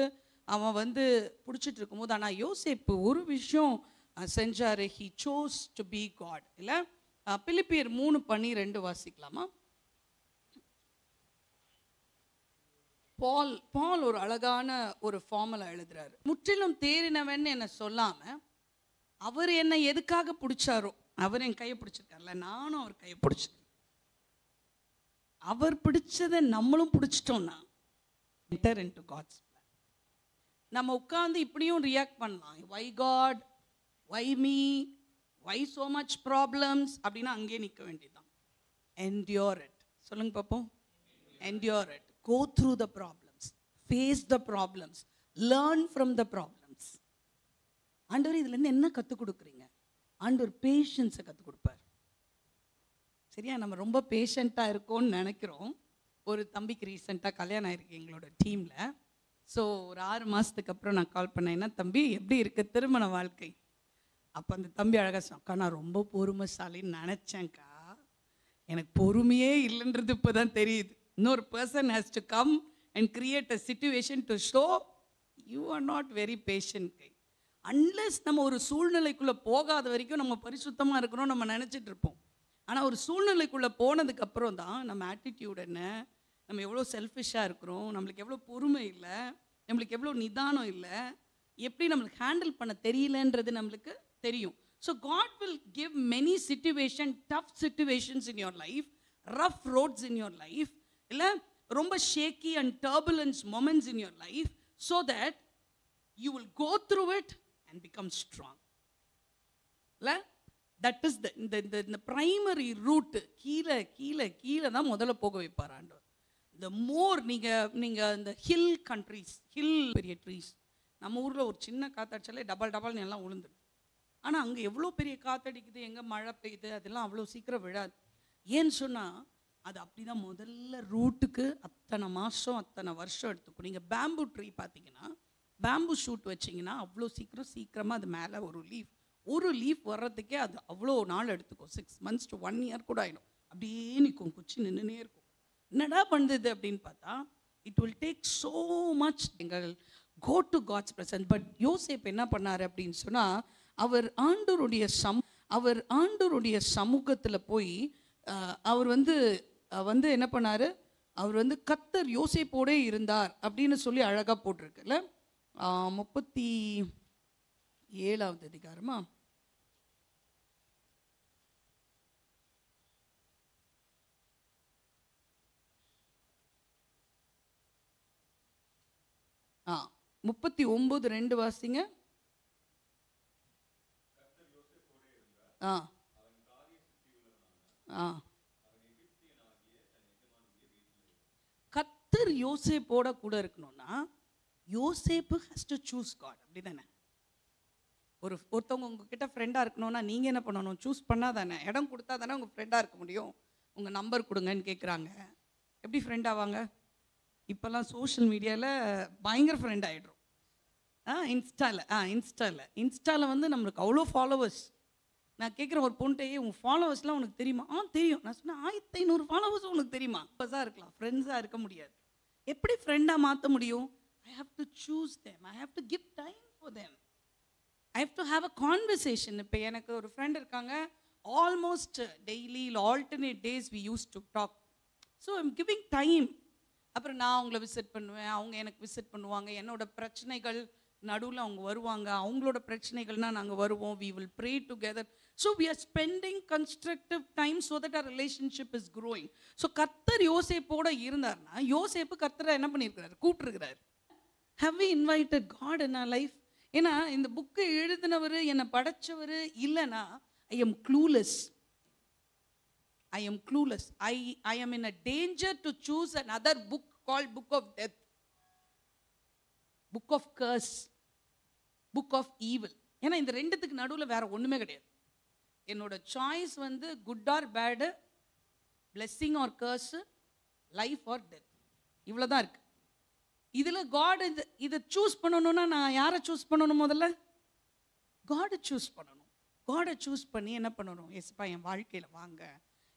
அவன் வந்து பிடிச்சிட்டு இருக்கும்போது, ஆனால் யோசேப்பு ஒரு விஷயம் செஞ்சார். he chose to be God. இல்லை, பிலிப்பியர் 3:12 வாசிக்கலாமா? பால் ஒரு அழகான ஒரு ஃபார்முலா எழுதுறாரு. முற்றிலும் தேறினவன் என்ன சொல்லாம, அவர் என்னை எதுக்காக பிடிச்சாரோ, அவர் என் கையை பிடிச்சிருக்கார்ல, நானும் அவர் கையை பிடிச்சிருக்கேன். அவர் பிடிச்சதை நம்மளும் பிடிச்சிட்டோம்னா enter into God's plan. நம்ம உட்கார்ந்து இப்படியும் ரியாக்ட் பண்ணலாம். Why God, why me, why so much problems அப்படின்னா அங்கே நிற்க வேண்டியதுதான். endure it. சொல்லுங்க பார்ப்போம். endure it. go through the problems, face the problems, learn from the problems. ஆண்டவர் இதுலேருந்து என்ன கற்றுக் கொடுக்குறீங்க? ஆண்டவர் பேஷன்ஸை கற்றுக் கொடுப்பார். சரியா? நம்ம ரொம்ப பேஷண்ட்டாக இருக்கோம்னு நினைக்கிறோம். ஒரு தம்பிக்கு ரீசெண்டாக கல்யாணம் ஆயிருக்கு எங்களோட டீமில். ஸோ ஒரு 6 மாதத்துக்கு அப்புறம் நான் கால் பண்ணேன்னா, தம்பி எப்படி இருக்கு திருமண வாழ்க்கை? அப்போ அந்த தம்பி அழகாக சொன்னாக்கா, நான் ரொம்ப பொறுமைசாலின்னு நினச்சேன்க்கா, எனக்கு பொறுமையே இல்லைன்றது இப்போ தான் தெரியுது. இன்னொரு person has to come and create a situation to show you are not very patient guy. Unless நம்ம ஒரு சூழ்நிலைக்குள்ளே போகாத வரைக்கும் நம்ம பரிசுத்தமாக இருக்கிறோம் நம்ம நினச்சிட்டு இருப்போம். ஆனால் ஒரு சூழ்நிலைக்குள்ளே போனதுக்கப்புறம் தான் நம்ம ஆட்டிடியூட் என்ன, நம்ம எவ்வளோ செல்ஃபிஷாக இருக்கிறோம், நம்மளுக்கு எவ்வளோ பொறுமை இல்லை, நம்மளுக்கு எவ்வளோ நிதானம் இல்லை, எப்படி நம்மளுக்கு ஹேண்டில் பண்ண தெரியலன்றது நம்மளுக்கு தெரியும். So God will give many situation, tough situations in your life, rough roads in your life, இல்லை ரொம்ப shaky and turbulence moments in your life, so that you will go through it and become strong. இல்லை, that is இந்த primary root. கீழே கீழே கீழே தான் முதல்ல போக வைப்பார் ஆண்டவர். இந்த மோர் நீங்கள் இந்த ஹில் கண்ட்ரீஸ், ஹில் பெரிய ட்ரீஸ், நம்ம ஊரில் ஒரு சின்ன காற்றடிச்சாலே டபுள்னு எல்லாம் விழுந்துடும். ஆனால் அங்கே எவ்வளோ பெரிய காற்றடிக்குது, எங்கே மழை பெய்யுது, அதெல்லாம் அவ்வளோ சீக்கிரம் விழாது. ஏன்னு சொன்னால் அது அப்படி தான் முதல்ல ரூட்டுக்கு அத்தனை மாதம் அத்தனை வருஷம் எடுத்துக்கும். நீங்கள் பேம்பு ட்ரீ பார்த்தீங்கன்னா, பேம்பு ஷூட் வச்சிங்கன்னா அவ்வளோ சீக்கிரமாக அது மேலே ஒரு லீஃப் வர்றதுக்கே அது அவ்வளோ நாள் எடுத்துக்கும். 6 months to 1 year கூட ஆகிடும். அப்படியே நிற்கும், குச்சி நின்றுனே இருக்கும். என்னடா பண்ணுது அப்படின்னு பார்த்தா, it will take so much எங்கள் go to God's presence. But Yoseppu என்ன பண்ணார் அப்படின்னு சொன்னால், அவர் ஆண்டவருடைய சமூகத்தில் போய் அவர் வந்து என்ன பண்ணார், அவர் வந்து கர்த்தர் யோசேப்போடே இருந்தார் அப்படின்னு சொல்லி அழகாக போட்டிருக்குல்ல. 37வது அதிகாரமா, ஆ 39:2 வாசிங்க. ஆ ஆ கர்த்தர் யோசேப்போட கூட இருக்கணும்னா யோசேப்பு ஹஸ் டு சூஸ் காட். அப்படி தானே? ஒருத்தவங்க உங்ககிட்ட ஃப்ரெண்டாக இருக்கணும்னா நீங்கள் என்ன பண்ணணும்? சூஸ் பண்ணால் தானே, இடம் கொடுத்தா தானே உங்கள் ஃப்ரெண்டாக இருக்க முடியும். உங்கள் நம்பர் கொடுங்கன்னு கேட்குறாங்க, எப்படி ஃப்ரெண்ட் ஆவாங்க? இப்போல்லாம் சோஷியல் மீடியாவில் பயங்கர ஃப்ரெண்ட் ஆகிடுறோம். இன்ஸ்டாவில் வந்து நம்மளுக்கு அவ்வளோ ஃபாலோவர்ஸ். நான் கேட்குறேன் ஒரு பொண்ணுட்டையே, உங்கள் ஃபாலோவர்ஸ்லாம் உனக்கு தெரியுமா? தெரியும். நான் சொன்னேன் 1500 ஃபாலோவர்ஸ் உனக்கு தெரியுமா? இப்போதான் இருக்கலாம், ஃப்ரெண்ட்ஸாக இருக்க முடியாது. எப்படி ஃப்ரெண்டாக மாற்ற முடியும்? I have to choose them. I have to give time for them. I have to have a conversation. இப்போ எனக்கு ஒரு ஃப்ரெண்ட் இருக்காங்க, almost daily alternate days we used to talk. So I'm giving time. அப்புறம் நான் அவங்கள visit பண்ணுவேன், அவங்க எனக்கு விசிட் பண்ணுவாங்க. என்னோட பிரச்சனைகள் நடுவில் அவங்க வருவாங்க, அவங்களோட பிரச்சனைகள்னால் நாங்கள் வருவோம். We will pray together. So we are spending constructive time so that our relationship is growing. So கர்த்தர் யோசேப்போட இருந்தார்னா, யோசேப்பு கர்த்தரை என்ன பண்ணியிருக்கிறார்? கூப்பிட்டுருக்கிறார். Have we invited God in our life? ஏன்னா இந்த புக்கை எழுதினவர், என்னை படைச்சவர் இல்லைன்னா I am clueless. I am in a danger to choose another book called Book of Death, Book of Curse, Book of Evil. ஏன்னா இந்த ரெண்டுத்துக்கு நடுவில் வேற ஒன்றுமே கிடையாது. என்னோட சாய்ஸ் வந்து good or bad, blessing or curse, life or death, இவ்வளோ தான் இருக்கு. இதில் காட் இதை சூஸ் பண்ணணும்னா நான் யாரை சூஸ் பண்ணணும்? முதல்ல காடை சூஸ் பண்ணணும். காடை சூஸ் பண்ணி என்ன பண்ணணும்? எஸ்ப்பா என் வாழ்க்கையில் வாங்க,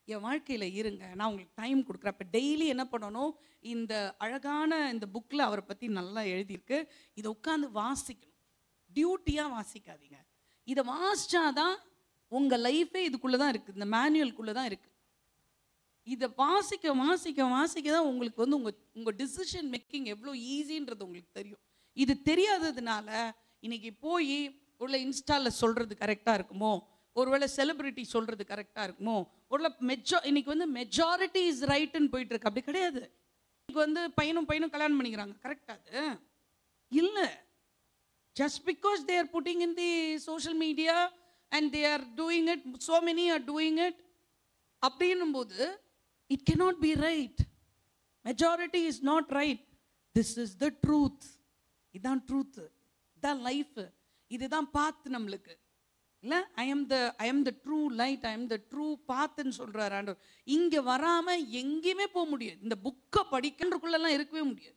என் வாழ்க்கையில் இருங்க, நான் உங்களுக்கு டைம் கொடுக்குறேன். அப்போ டெய்லி என்ன பண்ணணும்? இந்த அழகான இந்த புக்கில் அவரை பற்றி நல்லா எழுதியிருக்கு, இதை உட்காந்து வாசிக்கணும். டியூட்டியாக வாசிக்காதீங்க. இதை வாசிச்சாதான் உங்கள் லைஃபே இதுக்குள்ளே தான் இருக்குது, இந்த மேனுவல்குள்ளே தான் இருக்குது. இதை வாசிக்க வாசிக்க வாசிக்க தான் உங்களுக்கு வந்து உங்கள் டிசிஷன் மேக்கிங் எவ்வளோ ஈஸின்றது உங்களுக்கு தெரியும். இது தெரியாததுனால இன்னைக்கு போய் உள்ள இன்ஸ்டாவில் சொல்கிறது கரெக்டாக இருக்குமோ, ஒருவேளை செலிபிரிட்டி சொல்கிறது கரெக்டாக இருக்குமோ, ஒருவேளை இன்னைக்கு வந்து மெஜாரிட்டி இஸ் ரைட்டுன்னு போயிட்டு இருக்கு. அப்படி கிடையாது. இன்னைக்கு வந்து பையனும் கல்யாணம் பண்ணிக்கிறாங்க. கரெக்டாக இல்லை. Just because they are putting in the social media and they are doing it, so many are doing it, அப்படின்னும் போது it cannot be right. Majority is not right. This is the truth. இதான் truth, இதான் life, இதுதான் பாத் நம்மளுக்கு இல்லை. I am the true light, I am the true pathன்னு சொல்கிறார் ஆண்டவர். இங்கே வராமல் எங்கேயுமே போக முடியாது. இந்த புக்கை படிக்கிறதுக்குள்ளெல்லாம் இருக்கவே முடியாது.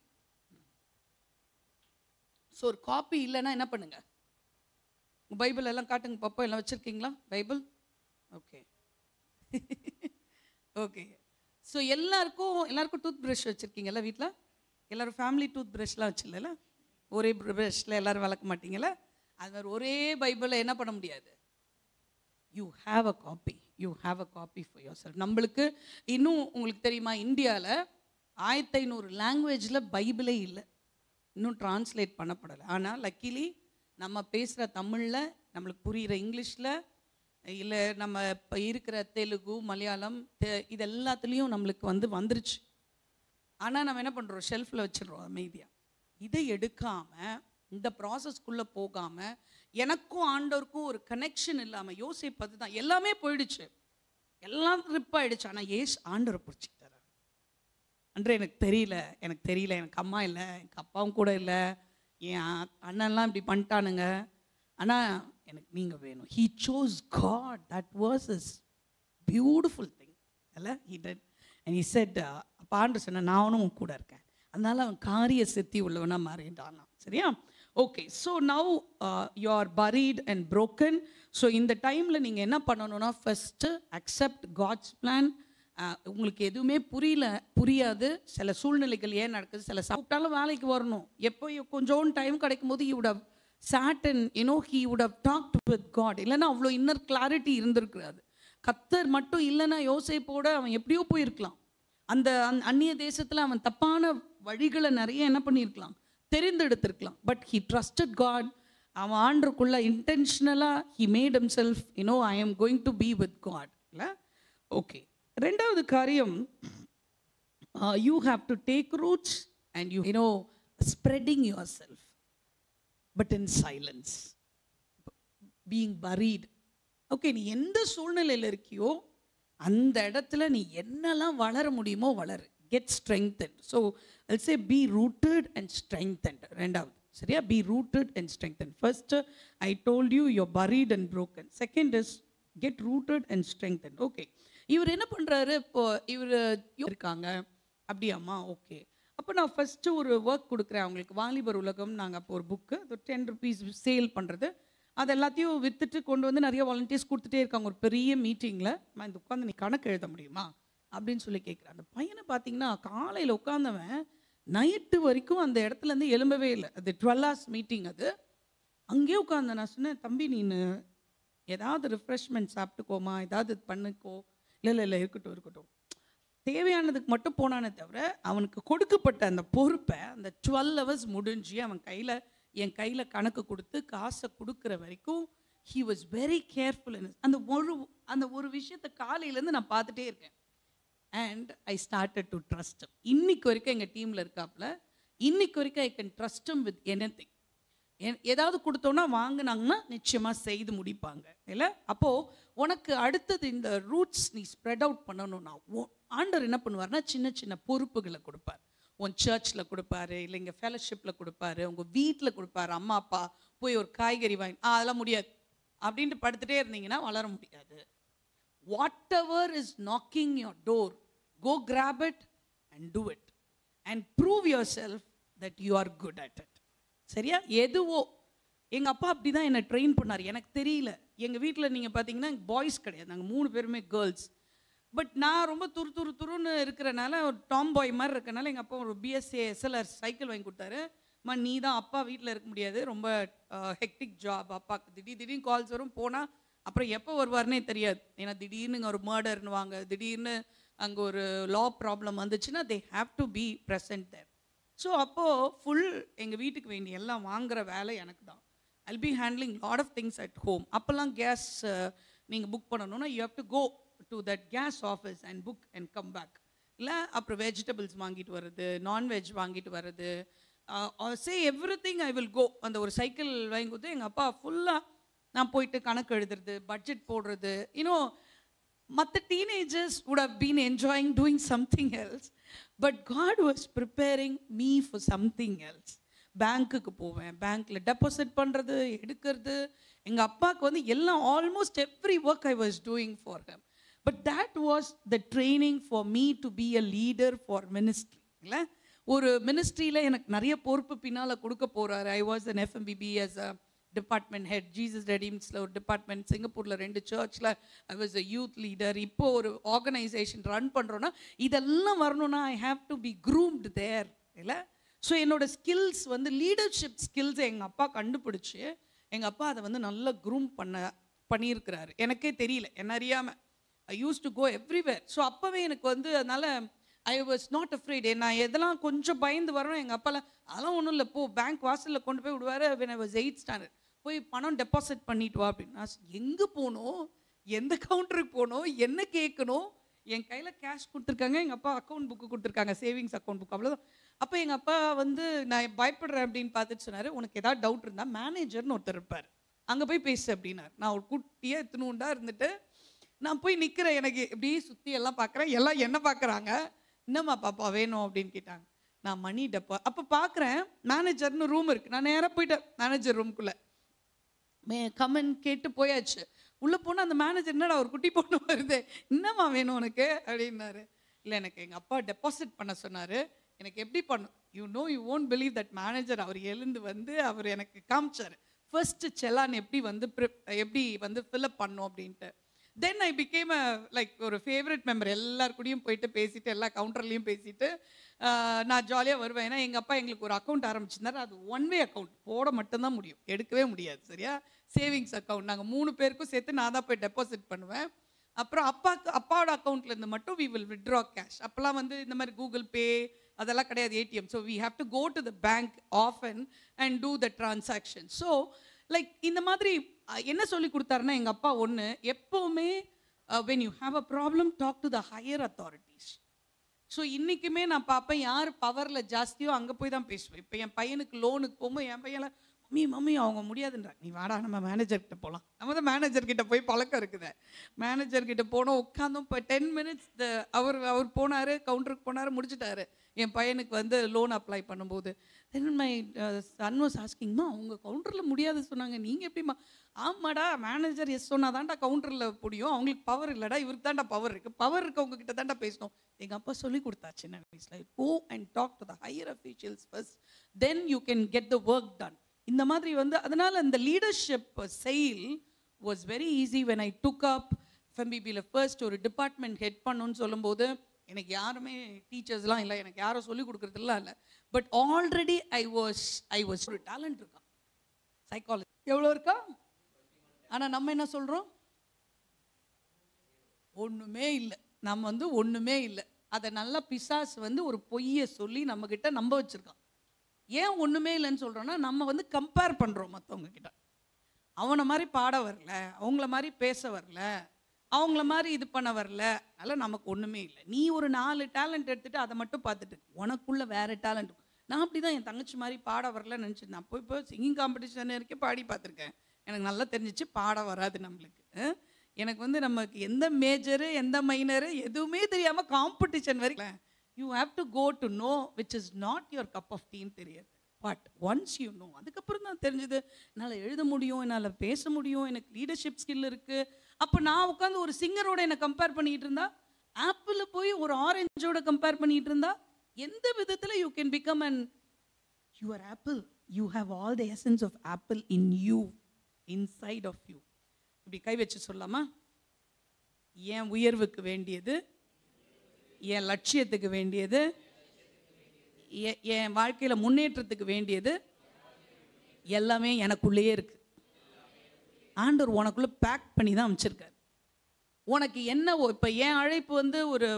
ஸோ ஒரு காப்பி இல்லைன்னா என்ன பண்ணுங்க, பைபிள் எல்லாம் காட்டுங்க பாப்பா. எல்லாம் வச்சுருக்கீங்களா பைபிள்? Okay okay. ஸோ எல்லாருக்கும் டூத் ப்ரஷ் வச்சுருக்கீங்கல்ல வீட்டில்? எல்லோரும் ஃபேமிலி டூத் ப்ரஷ்லாம் வச்சுல, ஒரே ப்ரஷ்ல எல்லோரும் வளர்க்க மாட்டீங்கள? அது மாதிரி ஒரே பைபிளை என்ன பண்ண முடியாது. You have a copy for yourself. நம்மளுக்கு இன்னும் உங்களுக்கு தெரியுமா, இந்தியாவில் 1500 லாங்குவேஜில் பைபிளே இல்லை, இன்னும் டிரான்ஸ்லேட் பண்ணப்படலை. ஆனால் லக்கிலி நம்ம பேசுகிற தமிழில், நம்மளுக்கு புரிகிற இங்கிலீஷில், இல்லை நம்ம இப்போ இருக்கிற தெலுங்கு, மலையாளம், இது எல்லாத்துலேயும் நம்மளுக்கு வந்துருச்சு. ஆனால் நம்ம என்ன பண்ணுறோம், ஷெல்ஃபில் வச்சிடுறோம் அமைதியாக. இதை எடுக்காமல், இந்த ப்ராசஸ்க்குள்ளே போகாமல், எனக்கும் ஆண்டவருக்கும் ஒரு கனெக்ஷன் இல்லாமல் யோசிப்பது தான். எல்லாமே போயிடுச்சு, எல்லாம் ட்ரிப் ஆகிடுச்சு. ஆனால் ஆண்டவரை பிடிச்சிக்கிட்டார். அன்றே எனக்கு தெரியல, எனக்கு அம்மா இல்லை, எனக்கு அப்பாவும் கூட இல்லை, என் அண்ணன்லாம் இப்படி பண்ணிட்டானுங்க, ஆனால் எனக்கு நீங்கள் வேணும். He chose God. That was his beautiful thing. அல்ல he did. And he said, அப்போ ஆண்டவர் சொன்ன, நானும் உன் கூட இருக்கேன். அதனால அவன் காரிய சித்தி உள்ளவனாக மாறிட்டானா. சரியா? Okay. So now you are buried and broken. So இந்த டைமில் நீங்கள் என்ன பண்ணணும்னா, ஃபஸ்ட்டு அக்செப்ட் காட்ஸ் பிளான். உங்களுக்கு எதுவுமே புரியாது. சில சூழ்நிலைகள் ஏன் நடக்குது, சில சாப்பிட்டாலும் வேலைக்கு வரணும். எப்போ கொஞ்சோண்டு டைம் கிடைக்கும் போது you would have sat and he would have talked with God. இல்லைன்னா அவ்வளோ இன்னர் கிளாரிட்டி இருந்திருக்காது. கர்த்தர் மட்டும் இல்லைன்னா யோசேப்போட அவன் எப்படியோ போயிருக்கலாம். அந்த அந்நிய தேசத்தில் அவன் தப்பான வழிகளை நிறைய என்ன பண்ணியிருக்கலாம், தெரிந்தெடுத்திருக்கலாம். But he trusted God. அவன் ஆண்டருக்குள்ள இன்டென்ஷனலாக he made himself, I am going to be with God. இல்லை? ஓகே. ரெண்டாவது காரியம், you have to take roots and spreading yourself, but in silence, being buried. Okay, நீ எந்த சூழ்நிலையில் இருக்கியோ அந்த இடத்துல நீ என்னெல்லாம் வளர முடியுமோ வளரு. get strengthened. So I'll say be rooted and strengthened. ரெண்டாவது, சரியா? be rooted and strengthened. First I told you you're buried and broken. Second is get rooted and strengthened. Okay, இவர் என்ன பண்ணுறாரு, இப்போ இவர் இருக்காங்க அப்படியாம்மா? ஓகே, அப்போ நான் ஃபஸ்ட்டு ஒரு ஒர்க் கொடுக்குறேன் அவங்களுக்கு. வாலிபர் உலகம், நாங்கள் அப்போ ஒரு புக்கு, அது 10 rupees சேல் பண்ணுறது, அது எல்லாத்தையும் விற்றுட்டு கொண்டு வந்து நிறைய வாலண்டியர்ஸ் கொடுத்துட்டே இருக்காங்க. ஒரு பெரிய மீட்டிங்கில் இந்த உட்காந்து நீ கணக்கு எழுத முடியுமா அப்படின்னு சொல்லி கேட்குறேன். அந்த பையனை பார்த்தீங்கன்னா காலையில் உட்காந்தவன் நைட்டு வரைக்கும் அந்த இடத்துலேருந்து எழும்பவே இல்லை. அது 12 hours மீட்டிங். அது அங்கேயே உட்காந்து நான் சொன்னேன், தம்பி நீ ஏதாவது ரிஃப்ரெஷ்மெண்ட் சாப்பிட்டுக்கோமா, ஏதாவது பண்ணிக்கோ. இல்லை இருக்கட்டும், தேவையானதுக்கு மட்டும் போனானே தவிர அவனுக்கு கொடுக்கப்பட்ட அந்த பொறுப்பை அந்த 12 hours முடிஞ்சு அவன் என் கையில் கணக்கு கொடுத்து காசை கொடுக்குற வரைக்கும் he was very careful in அந்த ஒரு விஷயத்தை காலையிலேருந்து நான் பார்த்துட்டே இருக்கேன். And I started to trust. இன்னைக்கு வரைக்கும் எங்கள் டீமில் இருக்காப்புல, இன்னைக்கு வரைக்கும் I can trust him with anything. ஏதாவது கொடுத்தோன்னா வாங்கினாங்கன்னா நிச்சயமாக செய்து முடிப்பாங்க இல்லை? அப்போது உனக்கு அடுத்தது இந்த ரூட்ஸ் நீ ஸ்ப்ரெட் அவுட் பண்ணணும்னா ஆண்டவர் என்ன பண்ணுவார்னா, சின்ன சின்ன பொறுப்புகளை கொடுப்பார். உன் சர்ச்சில் கொடுப்பாரு, இல்லை இங்கே ஃபெலோஷிப்பில் கொடுப்பாரு, உங்கள் வீட்டில் கொடுப்பாரு. அம்மா அப்பா போய் ஒரு காய்கறி வாங்கி அதெல்லாம் முடியாது அப்படின்ட்டு படுத்துகிட்டே இருந்தீங்கன்னா வளர முடியாது. Whatever is knocking your door, go grab it and do it and prove yourself that you are good at it. சரியா? எதுவோ எங்கள் அப்பா அப்படி தான் என்னை ட்ரெயின் பண்ணார். எனக்கு தெரியல. எங்கள் வீட்டில் நீங்கள் பார்த்தீங்கன்னா பாய்ஸ் கிடையாது, நாங்கள் 3 பேருமே கேர்ள்ஸ். பட் நான் ரொம்ப துருன்னு இருக்கிறனால, ஒரு டாம் பாய் மாதிரி இருக்கனால எங்கள் அப்பா ஒரு பிஎஸ்சி SLR சைக்கிள் வாங்கி கொடுத்தாரு. நீ தான் அப்பா வீட்டில் இருக்க முடியாது, ரொம்ப ஹெக்டிக் ஜாப், அப்பாவுக்கு திடீர்னு கால்ஸ் வரும், போனால் அப்புறம் எப்போ வருவார்னே தெரியாது. ஏன்னா திடீர்னு ஒரு மர்டர்னு வாங்க, திடீர்னு அங்கே ஒரு லா ப்ராப்ளம் வந்துச்சுன்னா they have to be present there. So அப்போது ஃபுல் எங்கள் வீட்டுக்கு வேண்டிய எல்லாம் வாங்குகிற வேலை எனக்கு தான். I'll be handling lot of things at home. அப்போல்லாம் கேஸ் நீங்கள் புக் பண்ணணும்னா you have to go to that gas office and book and come back. இல்லை அப்புறம் வெஜிடபிள்ஸ் வாங்கிட்டு வர்றது, நான்வெஜ் வாங்கிட்டு வர்றது, say everything I will go. அந்த ஒரு சைக்கிள் வாங்கி கொடுத்து எங்கள் அப்பா ஃபுல்லாக நான் போயிட்டு கணக்கு எழுதுறது, பட்ஜெட் போடுறது. இன்னும் மற்ற teenagers would have been enjoying doing something else, but God was preparing me for something else. பேங்க்குக்கு போவேன், பேங்க்கில் டெபாசிட் பண்ணுறது, எடுக்கிறது. எங்கள் அப்பாவுக்கு வந்து எல்லாம் almost every work I was doing for him. But that was the training for me to be a leader for ministry. இல்லை ஒரு மினிஸ்ட்ரியில் எனக்கு நிறைய பொறுப்பு பின்னால் கொடுக்க போகிறாரு. I was an FMBB as a department head. Jesus ரெடீம்ஸில் ஒரு டிபார்ட்மெண்ட், சிங்கப்பூரில் 2 சர்ச்சில் I was a youth leader. இப்போது ஒரு ஆர்கனைசேஷன் ரன் பண்ணுறோன்னா இதெல்லாம் வரணும்னா I have to be groomed there. இல்லை ஸோ என்னோட ஸ்கில்ஸ் வந்து லீடர்ஷிப் ஸ்கில்ஸை எங்கள் அப்பா கண்டுபிடிச்சி எங்கள் அப்பா அதை வந்து நல்லா க்ரூம் பண்ணியிருக்கிறாரு. எனக்கே தெரியல, என்ன அறியாமல் I use to go everywhere. So அப்போவே எனக்கு வந்து அதனால் ஐ வாஸ் நாட் அஃப்ரைட். நான் எதெல்லாம் கொஞ்சம் பயந்து வரணும் எங்கள் அப்பாவில் அதெல்லாம் ஒன்றும் இல்லை, போ பேங்க் வாசலில் கொண்டு போய் விடுவார். when I was 8th standard போய் பணம் டெபாசிட் பண்ணிட்டு வா அப்படின்னா எங்கே போகணும், எந்த கவுண்டருக்கு போகணும், என்ன கேட்கணும். என் கையில் கேஷ் கொடுத்துருக்காங்க, எங்கள் அப்பா அக்கௌண்ட் புக்கு கொடுத்துருக்காங்க, சேவிங்ஸ் அக்கௌண்ட் புக், அவ்வளோதான். அப்போ எங்கள் அப்பா வந்து நான் பயப்படுறேன் அப்படின்னு பார்த்துட்டு சொன்னார், உனக்கு ஏதாவது டவுட் இருந்தால் மேனேஜர்னு ஒருத்தர் இருப்பார், அங்கே போய் பேசு அப்படின்னார். நான் ஒரு குட்டியாக எத்தனுண்டா இருந்துட்டு நான் போய் நிற்கிறேன். எனக்கு இப்படி சுற்றி எல்லாம் பார்க்குறேன், எல்லாம் என்ன பார்க்குறாங்க, என்னம்மா பாப்பா வேணும் அப்படின்னு கேட்டாங்க. நான் மணி அப்போ பார்க்குறேன் மேனேஜர்னு ரூம் இருக்குது. நான் நேராக போயிட்டேன் மேனேஜர் ரூம்குள்ளே. கமெண்ட் கேட்டு போயாச்சு. உள்ளே போனால் அந்த மேனேஜர் என்னடா ஒரு குட்டி பொண்ணு வருது, என்னம்மா வேணும் உனக்கு அப்படின்னாரு. இல்லை எனக்கு எங்கள் அப்பா டெபாசிட் பண்ண சொன்னார். எனக்கு எப்படி பண்ணும், you won't believe that manager அவர் எழுந்து வந்து அவர் எனக்கு காமிச்சார் ஃபர்ஸ்ட்டு செலான் எப்படி வந்து ஃபில்அப் பண்ணும் அப்படின்ட்டு. தென் ஐ பிகேம் லைக் ஒரு ஃபேவரட் மெம்பர். எல்லார் கூடயும் போயிட்டு பேசிட்டு எல்லா கவுண்டர்லேயும் பேசிட்டு நான் ஜாலியாக வருவேன். ஏன்னா எங்கள் அப்பா எங்களுக்கு ஒரு அக்கௌண்ட் ஆரம்பிச்சிருந்தாரு. அது 1 way அக்கௌண்ட், போட மட்டும்தான் முடியும், எடுக்கவே முடியாது. சரியா, சேவிங்ஸ் அக்கௌண்ட். நாங்கள் 3 பேருக்கும் சேர்த்து நான் தான் போய் டெபாசிட் பண்ணுவேன். அப்புறம் அப்பாவோட அக்கௌண்ட்லேருந்து மட்டும் வி வில் வித்ட்ரா கேஷ். அப்போல்லாம் வந்து இந்த மாதிரி கூகுள் பே அதெல்லாம் கிடையாது, ATM. So we have to go to the bank often and do the transaction. So like இந்த மாதிரி என்ன சொல்லி கொடுத்தாருன்னா எங்கள் அப்பா ஒன்று, எப்போவுமே when you have a problem talk to the higher authorities. So இன்றைக்குமே நான் பார்ப்பேன் யார் பவரில் ஜாஸ்தியோ அங்கே போய் தான் பேசுவேன். இப்போ என் பையனுக்கு லோனுக்கு போகும்போது என் பையனில் மம்மி அவங்க முடியாதுன்றா, நீ வாடா நம்ம மேனேஜர்கிட்ட போகலாம். நம்ம தான் மேனேஜர்கிட்ட போய் பழக்கம் இருக்குது. மேனேஜர்கிட்ட போனோம், உட்காந்தோம். இப்போ 10 minutes அவர் போனார், கவுண்டருக்கு போனார், முடிச்சுட்டாரு. என் பையனுக்கு வந்து லோன் அப்ளை பண்ணும்போது தென் மை சன் வாஸ் ஆஸ்கிங்மா, அவங்க கவுண்டரில் முடியாது சொன்னாங்க, நீங்கள் எப்படிம்மா? ஆமாடா, மேனேஜர் எஸ் சொன்னால் தான்டா கவுண்டரில் முடியும், அவங்களுக்கு பவர் இல்லைடா, இவருக்கு தான்டா பவர் இருக்குது, பவர் இருக்கவங்க கிட்ட தான்டா பேசணும். எங்கள் அப்பா சொல்லி கொடுத்தா சின்ன வயசில், go and talk to the higher officials first, then you can get the work done. இந்த மாதிரி வந்து அதனால் அந்த லீடர்ஷிப் செயல் was very easy when I took up. FMBBயில் ஃபர்ஸ்ட் ஒரு டிபார்ட்மெண்ட் ஹெட் பண்ணுன்னு சொல்லும்போது எனக்கு யாருமே டீச்சர்ஸ்லாம் இல்லை, எனக்கு யாரும் சொல்லிக் கொடுக்குறதுலாம் இல்லை. பட் ஆல்ரெடி ஐ வாஸ் ஒரு டேலண்ட் இருக்கா, சைக்காலஜி எவ்வளோ இருக்கா. ஆனால் நம்ம என்ன சொல்கிறோம், ஒன்றுமே இல்லை, நம்ம வந்து ஒன்றுமே இல்லை. அதை நல்லா பிசாசு வந்து ஒரு பொய்யை சொல்லி நம்மக்கிட்ட நம்ப வச்சுருக்கான். ஏன் ஒன்றுமே இல்லைன்னு சொல்கிறோன்னா, நம்ம வந்து கம்பேர் பண்ணுறோம் மற்றவங்க கிட்ட. அவனை மாதிரி பாட வரல, அவங்கள மாதிரி பேச வரல, அவங்கள மாதிரி இது பண்ண வரல, அதனால் நமக்கு ஒன்றுமே இல்லை. நீ ஒரு 4 டேலண்ட் எடுத்துகிட்டு அதை மட்டும் பார்த்துட்டு உனக்குள்ளே வேறு டேலண்ட். நான் அப்படி தான் என் தங்கச்சி மாதிரி பாட வரலன்னு நினச்சிருந்தேன். இப்போ சிங்கிங் காம்படிஷன் வரைக்கும் பாடி பார்த்துருக்கேன். எனக்கு நல்லா தெரிஞ்சிச்சு பாட வராது நம்மளுக்கு. எனக்கு வந்து நமக்கு எந்த மேஜரு எந்த மைனரு எதுவுமே தெரியாமல் காம்படிஷன் வரைக்கும் you have to go to know which is not your cup of டீன்னு தெரியாது. பட் ஒன்ஸ் யூ நோ, அதுக்கப்புறம் தான் தெரிஞ்சுது என்னால் எழுத முடியும், என்னால் பேச முடியும், எனக்கு லீடர்ஷிப் ஸ்கில் இருக்குது. அப்போ நான் உட்காந்து ஒரு சிங்கரோட என்னை கம்பேர் பண்ணிகிட்டு இருந்தா, ஆப்பிளில் போய் ஒரு ஆரஞ்சோட கம்பேர் பண்ணிகிட்டு இருந்தா, எந்த விதத்தில் you can become and your apple. You have all the essence of apple in you, inside of you. இப்படி கை வச்சு சொல்லாமா, என் உயர்வுக்கு வேண்டியது, என் லட்சியத்துக்கு வேண்டியது, என் வாழ்க்கையில் முன்னேற்றத்துக்கு வேண்டியது எல்லாமே எனக்குள்ளேயே இருக்குது. ஆண்டவர் உனக்குள்ளே பேக் பண்ணி தான் அமைச்சிருக்காரு. உனக்கு என்ன இப்போ என் அழைப்பு வந்து ஒரு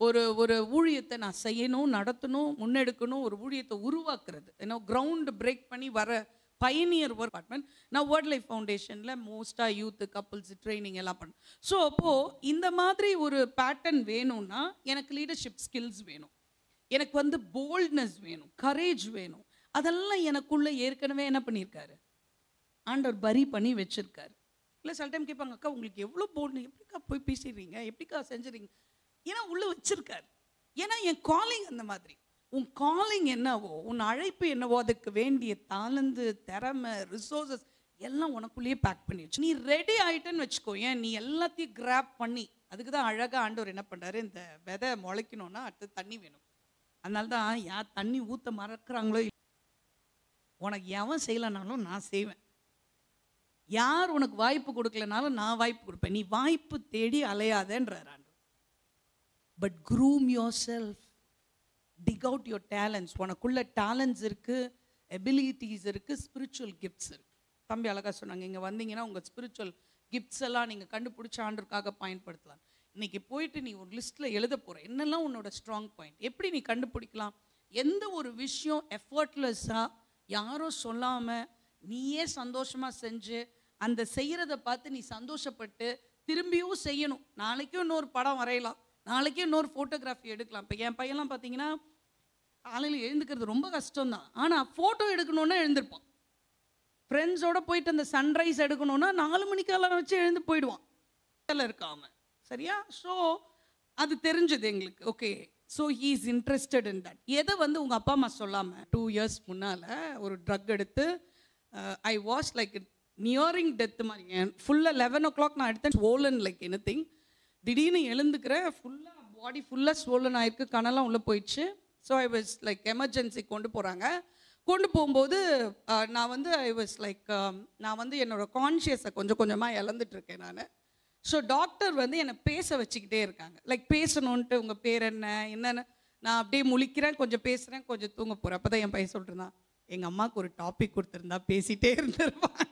ஒரு ஒரு ஊழியத்தை நான் செய்யணும், நடத்தணும், முன்னெடுக்கணும், ஒரு ஊழியத்தை உருவாக்குறது, ஏன்னா கிரவுண்ட் பிரேக் பண்ணி வர பயனியர் ஒர்க் டிபார்ட்மெண்ட். நான் வேர்ல்ட் லைஃப் ஃபவுண்டேஷனில் மோஸ்ட்டாக யூத்து கப்புள்ஸ் ட்ரைனிங் எல்லாம் பண்ணேன். ஸோ அப்போது இந்த மாதிரி ஒரு பேட்டர்ன் வேணும்னா எனக்கு லீடர்ஷிப் ஸ்கில்ஸ் வேணும், எனக்கு வந்து போல்ட்னஸ் வேணும், கரேஜ் வேணும். அதெல்லாம் எனக்குள்ளே ஏற்கனவே என்ன பண்ணியிருக்காரு, ஆண்டவர் பரி பண்ணி வச்சுருக்காரு. இல்லை சில டைம் கேட்பாங்க, அக்கா உங்களுக்கு எவ்வளோ போல்டு, எப்படிக்கா போய் பேசிடுறீங்க, எப்படிக்கா செஞ்சுறீங்க? ஏன்னா உள்ளே வச்சுருக்காரு. ஏன்னா என் காலிங் அந்த மாதிரி. உன் காலிங் என்னவோ, உன் அழைப்பு என்னவோ, அதுக்கு வேண்டிய தாளந்து, திறமை, ரிசோர்ஸஸ் எல்லாம் உனக்குள்ளேயே பேக் பண்ணி வச்சு நீ ரெடி ஆகிட்டேன்னு வச்சுக்கோ. ஏன் நீ எல்லாத்தையும் கிராப் பண்ணி, அதுக்கு தான் அழகாக ஆண்டவர் என்ன பண்ணுறாரு, இந்த விதை முளைக்கணும்னா அடுத்து தண்ணி வேணும். அதனால தான் யார் தண்ணி ஊற்ற மறக்கிறாங்களோ, உனக்கு எவன் செய்யலைனாலும் நான் செய்வேன், யார் உனக்கு வாய்ப்பு கொடுக்கலனாலும் நான் வாய்ப்பு கொடுப்பேன், நீ வாய்ப்பு தேடி அலையாதேன்றார் ஆண்டவர். But groom yourself, dig out your talents. உனக்குள்ள டேலண்ட்ஸ் இருக்குது, எபிலிட்டிஸ் இருக்குது, ஸ்பிரிச்சுவல் கிஃப்ட்ஸ் இருக்குது. தம்பி அழகாக சொன்னாங்க, இங்கே வந்தீங்கன்னா உங்கள் ஸ்பிரிச்சுவல் கிஃப்ட்ஸ் எல்லாம் நீங்கள் கண்டுபிடிச்ச ஆண்டருக்காக பயன்படுத்தலாம். இன்றைக்கி போயிட்டு நீ ஒரு லிஸ்ட்டில் எழுத போகிற என்னெல்லாம் உன்னோட ஸ்ட்ராங் பாயிண்ட், எப்படி நீ கண்டுபிடிக்கலாம். எந்த ஒரு விஷயம் எஃபர்ட்லெஸ்ஸாக யாரும் சொல்லாமல் நீயே சந்தோஷமாக செஞ்சு அந்த செய்கிறத பார்த்து நீ சந்தோஷப்பட்டு திரும்பியும் செய்யணும். நாளைக்கும் இன்னொரு படம் வரையலாம், நாளைக்கே இன்னொரு ஃபோட்டோகிராஃபி எடுக்கலாம். இப்போ என் பையன்லாம் பார்த்தீங்கன்னா காலையில் எழுந்துக்கிறது ரொம்ப கஷ்டம்தான், ஆனால் ஃபோட்டோ எடுக்கணுன்னா எழுந்திருப்பான். ஃப்ரெண்ட்ஸோடு போயிட்டு அந்த சன்ரைஸ் எடுக்கணுன்னா 4 மணிக்கெல்லாம் வச்சு எழுந்து போயிடுவான், இருக்காம. சரியா? ஸோ அது தெரிஞ்சது எங்களுக்கு. Okay, so he is interested in that. எதை வந்து உங்கள் அப்பா அம்மா சொல்லாமல் 2 இயர்ஸ் முன்னால் ஒரு ட்ரக் எடுத்து I was like nearing death மாதிரி. ஃபுல்லாக 11 o'clock நான் எடுத்தேன், ஸ்வோலன் லைக் எனிதிங். திடீர்னு எழுந்துக்கிறேன், ஃபுல்லாக பாடி ஃபுல்லாக ஸ்வோலன் ஆகிருக்கு, கனெல்லாம் உள்ளே போயிடுச்சு. So I was like emergency கொண்டு போகிறாங்க. கொண்டு போகும்போது நான் வந்து ஐ வாஸ் லைக் நான் வந்து என்னோடய கான்ஷியஸை கொஞ்சம் கொஞ்சமாக இழந்துட்டுருக்கேன் நான். ஸோ டாக்டர் வந்து என்னை பேச வச்சுக்கிட்டே இருக்காங்க, லைக் பேசணுன்ட்டு. உங்கள் பேர் என்ன என்னென்னு நான் அப்படியே முழிக்கிறேன், கொஞ்சம் பேசுகிறேன், கொஞ்சம் தூங்க போகிறேன். அப்போ தான் என் பையன் சொல்லிட்டுருந்தான், எங்கள் அம்மாவுக்கு ஒரு டாபிக் கொடுத்துருந்தா பேசிகிட்டே இருந்துருவாங்க.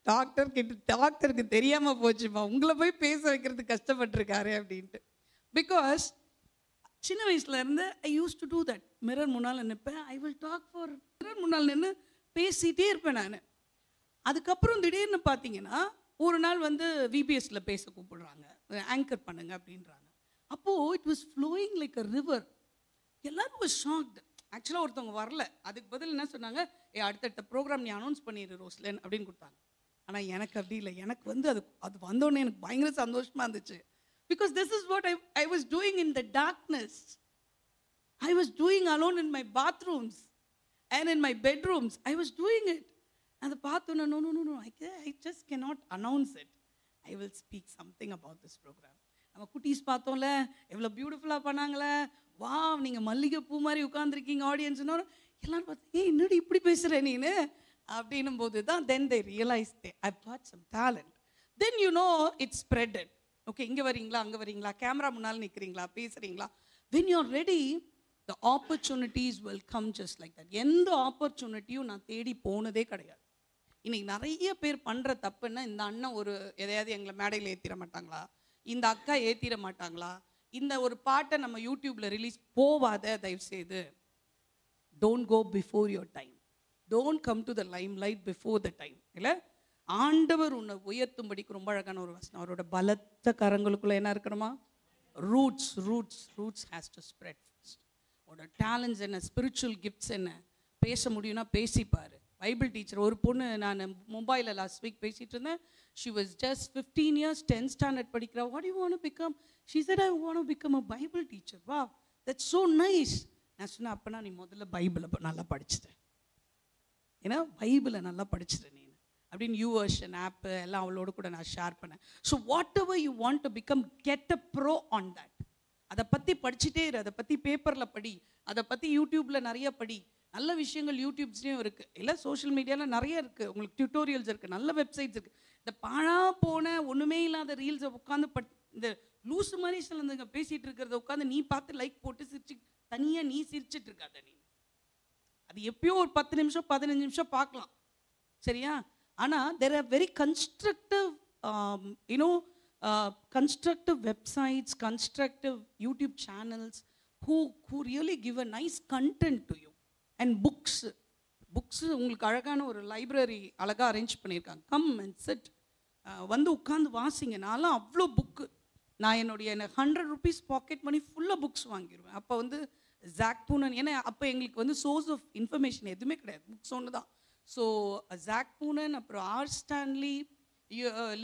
டாக்டருக்கு தெரியாமல் போச்சுப்பா, உங்களை போய் பேச வைக்கிறதுக்கு கஷ்டப்பட்டுருக்காரு அப்படின்ட்டு. பிகாஸ் சின்ன வயசுலேருந்து I use to do that. Mirror முன்னால் நிற்பேன், I will talk for mirror முன்னால் நின்று பேசிகிட்டே இருப்பேன் நான். அதுக்கப்புறம் திடீர்னு பார்த்தீங்கன்னா ஒரு நாள் வந்து விபிஎஸ்சில் பேச கூப்பிடுறாங்க, ஆங்கர் பண்ணுங்க அப்படின்றாங்க. அப்போது it was flowing like a river. எல்லோரும் வாஸ் ஷாக்டு. ஆக்சுவலாக ஒருத்தவங்க வரல, அதுக்கு பதில் என்ன சொன்னாங்க, அடுத்தடுத்த ப்ரோக்ராம் நீ அனௌன்ஸ் பண்ணிடு ரோஸ்லன் அப்படின்னு கொடுத்தாங்க. ஆனால் எனக்கு அப்படி இல்லை, எனக்கு வந்து அது வந்தோடனே எனக்கு பயங்கர சந்தோஷமாக இருந்துச்சு. Because this is what I was doing in the darkness. I was doing alone in my bathrooms and in my bedrooms. I was doing it. அதை பார்த்தோன்னா no no no I just cannot announce it, I will speak something about this program. நம்ம குட்டீஸ் பார்த்தோம்ல, எவ்வளோ பியூட்டிஃபுல்லாக பண்ணாங்களே, வா நீங்கள் மல்லிகை பூ மாதிரி உட்காந்துருக்கீங்க ஆடியன்ஸ்னு. எல்லோரும் பார்த்து என்னடி இப்படி பேசுகிற நீனு அப்படின்னும் போது தான் then they realise I got some talent. Then you know it's spreaded. Okay, இங்கே வரீங்களா, அங்கே வரீங்களா, கேமரா முன்னால் நிற்கிறீங்களா, பேசுகிறீங்களா. When you are ready the opportunities will come just like that. எந்த ஆப்பர்ச்சுனிட்டியும் நான் தேடி போனதே கிடையாது. இன்றைக்கி நிறைய பேர் பண்ணுற தப்புன்னா, இந்த அண்ணன் ஒரு எதையாவது எங்களை மேடையில் ஏற்றிட மாட்டாங்களா, இந்த அக்கா ஏற்றிட மாட்டாங்களா, இந்த ஒரு பாட்டை நம்ம யூடியூப்பில் ரிலீஸ் போவாத, தயவுசெய்து don't go before your time, don't come to the limelight before the time. இல்லை, ஆண்டவர் உன்னை உயர்த்தும்படிக்கு ரொம்ப அழகான ஒரு வசனம். அவரோட பலத்த கரங்களுக்குள்ளே என்ன இருக்கணுமா, roots roots roots has to spread first. உன்னோட டேலண்ட்ஸ் என்ன, ஸ்பிரிச்சுவல் கிஃப்ட்ஸ் என்ன, பேச முடியும்னா பேசிப்பார். பைபிள் டீச்சர் ஒரு பொண்ணு நான் மும்பையில் லாஸ்ட் வீக் பேசிகிட்டு இருந்தேன். She was just 15 years, 10th standard படிக்கிறா. What you want to become? She said I want to become a Bible teacher. வா, தட்ஸ் ஸோ நைஸ். நான் சொன்னேன், அப்போனா நீ முதல்ல பைபிளை நல்லா படிச்சுட்டேன், ஏன்னா பைபிளை நல்லா படிச்சுட்டேன் நீ அப்படின்னு யூவர்ஷன் ஆப்பு எல்லாம் அவளோட கூட நான் ஷேர் பண்ணேன். So what ever you want to become, get a bro on that. அதை பற்றி படிச்சுட்டே இரு, அதை பற்றி பேப்பரில் படி, அதை பற்றி யூடியூப்பில் நிறைய படி. நல்ல விஷயங்கள் யூடியூப்ஸ்லேயும் இருக்குது, இல்லை சோஷியல் மீடியாவில் நிறைய இருக்குது, உங்களுக்கு டியூட்டோரியல்ஸ் இருக்குது, நல்ல வெப்சைட்ஸ் இருக்குது. இந்த பாழா போன ஒன்றுமே இல்லாத ரீல்ஸை உட்காந்து இந்த லூஸு மாதிரி சிலந்துங்க பேசிகிட்டு இருக்கிறத உட்காந்து நீ பார்த்து லைக் போட்டு சிரிச்சு தனியாக நீ சிரிச்சிட்டு இருக்காத. நீ அது எப்பயோ ஒரு 10 நிமிஷம் 15 நிமிஷம் பார்க்கலாம், சரியா? ஆனால் there are very constructive constructive websites, constructive YouTube channels who really give a nice content to you. And books உங்களுக்கு அழகான ஒரு லைப்ரரி அழகாக அரேஞ்ச் பண்ணியிருக்காங்க. கம் அண்ட் செட், வந்து உட்காந்து வாசிங்க. நான்லாம் அவ்வளோ புக்கு, நான் என்னுடைய 100 rupees பாக்கெட் மணி ஃபுல்லாக புக்ஸ் வாங்கிடுவேன். அப்போ வந்து ஜாக் பூனன், ஏன்னா அப்போ எங்களுக்கு வந்து சோர்ஸ் ஆஃப் இன்ஃபர்மேஷன் எதுவுமே கிடையாது, புக்ஸ் ஒன்று தான். ஸோ ஜாக் பூனன், அப்புறம் ஆர் ஸ்டான்லி,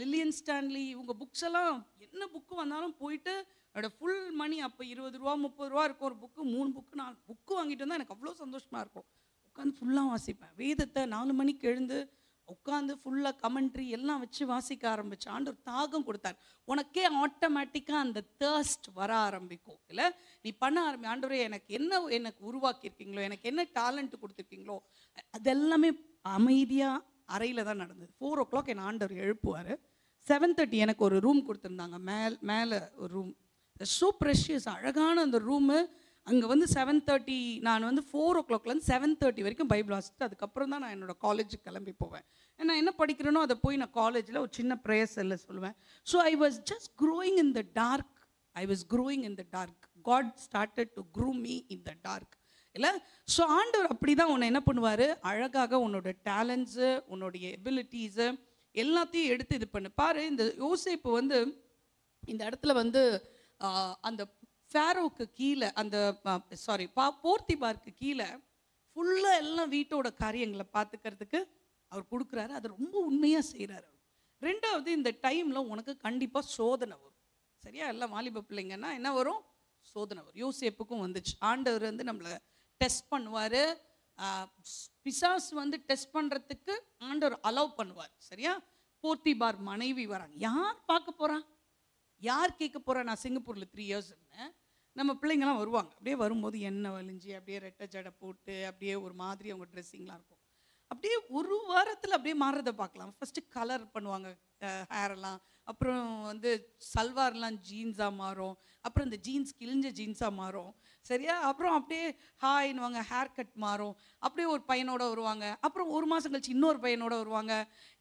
லில்லியன் ஸ்டான்லி, இவங்க புக்ஸ் எல்லாம் என்ன புக்கு வந்தாலும் போயிட்டு என்னோட ஃபுல் மணி, அப்போ 20 ரூபா 30 ரூபா இருக்கும் ஒரு புக்கு, 3 புக்கு 4 புக்கு வாங்கிட்டு வந்தால் எனக்கு அவ்வளோ சந்தோஷமாக இருக்கும். உட்காந்து ஃபுல்லாக வாசிப்பேன். வேதத்தை 4 மணிக்கு எழுந்து உட்காந்து ஃபுல்லாக கமெண்ட்ரி எல்லாம் வச்சு வாசிக்க ஆரம்பித்தேன். ஆண்டவர் தாகம் கொடுத்தார். உனக்கே ஆட்டோமேட்டிக்காக அந்த தேர்ஸ்ட் வர ஆரம்பிக்கும். இல்லை, நீ பண்ண ஆண்டவரே எனக்கு உருவாக்கியிருக்கீங்களோ, எனக்கு என்ன டேலண்ட் கொடுத்துருக்கீங்களோ, அதெல்லாமே அமைதியாக அறையில் தான் நடந்தது. 4 o'clock என் ஆண்டவர் எழுப்புவார். 7:30 எனக்கு ஒரு ரூம் கொடுத்துருந்தாங்க, மேலே ஒரு ரூம். ஸோ ப்ரெஷியஸ், அழகான அந்த ரூமு. அங்கே வந்து 7:30, நான் வந்து 4 o'clockலேருந்து 7:30 வரைக்கும் பைபிள் வாசிட்டு அதுக்கப்புறம் தான் நான் என்னோடய காலேஜுக்கு கிளம்பி போவேன். நான் என்ன படிக்கிறேனோ அதை போய் நான் காலேஜில் ஒரு சின்ன ப்ரேயர் செல்ல சொல்லுவேன். So I was just growing in the dark. God started to grow me in the dark. இல்லை, ஸோ ஆண்டவர் அப்படி தான் உன்னை என்ன பண்ணுவார், அழகாக உன்னோட டேலண்ட்ஸு, உன்னுடைய எபிலிட்டிஸு எல்லாத்தையும் எடுத்து இது பண்ணு. பாரு, இந்த யோசேப்பு வந்து இந்த இடத்துல வந்து அந்த ஃபேரோவுக்கு கீழே, அந்த போர்த்திபாருக்கு கீழே ஃபுல்லாக எல்லாம் வீட்டோட காரியங்களை பார்த்துக்கிறதுக்கு அவர் கொடுக்குறாரு. அதை ரொம்ப உண்மையாக செய்கிறாரு. 2வது, இந்த டைமில் உனக்கு கண்டிப்பாக சோதனை வரும். சரியா? எல்லாம் வாலிப பிள்ளைங்கன்னா என்ன வரும்? சோதனை வரும். யோசேப்புக்கும் வந்துச்சு. ஆண்டவர் வந்து நம்மளை டெஸ்ட் பண்ணுவார். பிசாசு வந்து டெஸ்ட் பண்ணுறதுக்கு ஆண்டவர் அலோவ் பண்ணுவார். சரியா? போர்த்திபார் மனைவி வராங்க. யார் பார்க்க போகிறா, யார் கேட்க போகிறா? நான் சிங்கப்பூரில் 3 years இருந்தேன். நம்ம பிள்ளைங்கள்லாம் வருவாங்க. அப்படியே வரும்போது எண்ணெய் வலிஞ்சு அப்படியே ரெட்டை ஜடை போட்டு அப்படியே ஒரு மாதிரி அவங்க ட்ரெஸ்ஸிங்லாம் இருக்கும். அப்படியே ஒரு வாரத்தில் அப்படியே மாறுறதை பார்க்கலாம். ஃபஸ்ட்டு கலர் பண்ணுவாங்க ஹேரெல்லாம், அப்புறம் வந்து சல்வார்லாம் ஜீன்ஸாக மாறும், அப்புறம் இந்த ஜீன்ஸ் கிழிஞ்ச ஜீன்ஸாக மாறும். சரியா? அப்புறம் அப்படியே ஹாய்னுவாங்க, ஹேர் கட் மாறும். அப்படியே ஒரு பையனோட வருவாங்க. அப்புறம் ஒரு மாதம் கழிச்சு இன்னொரு பையனோட வருவாங்க.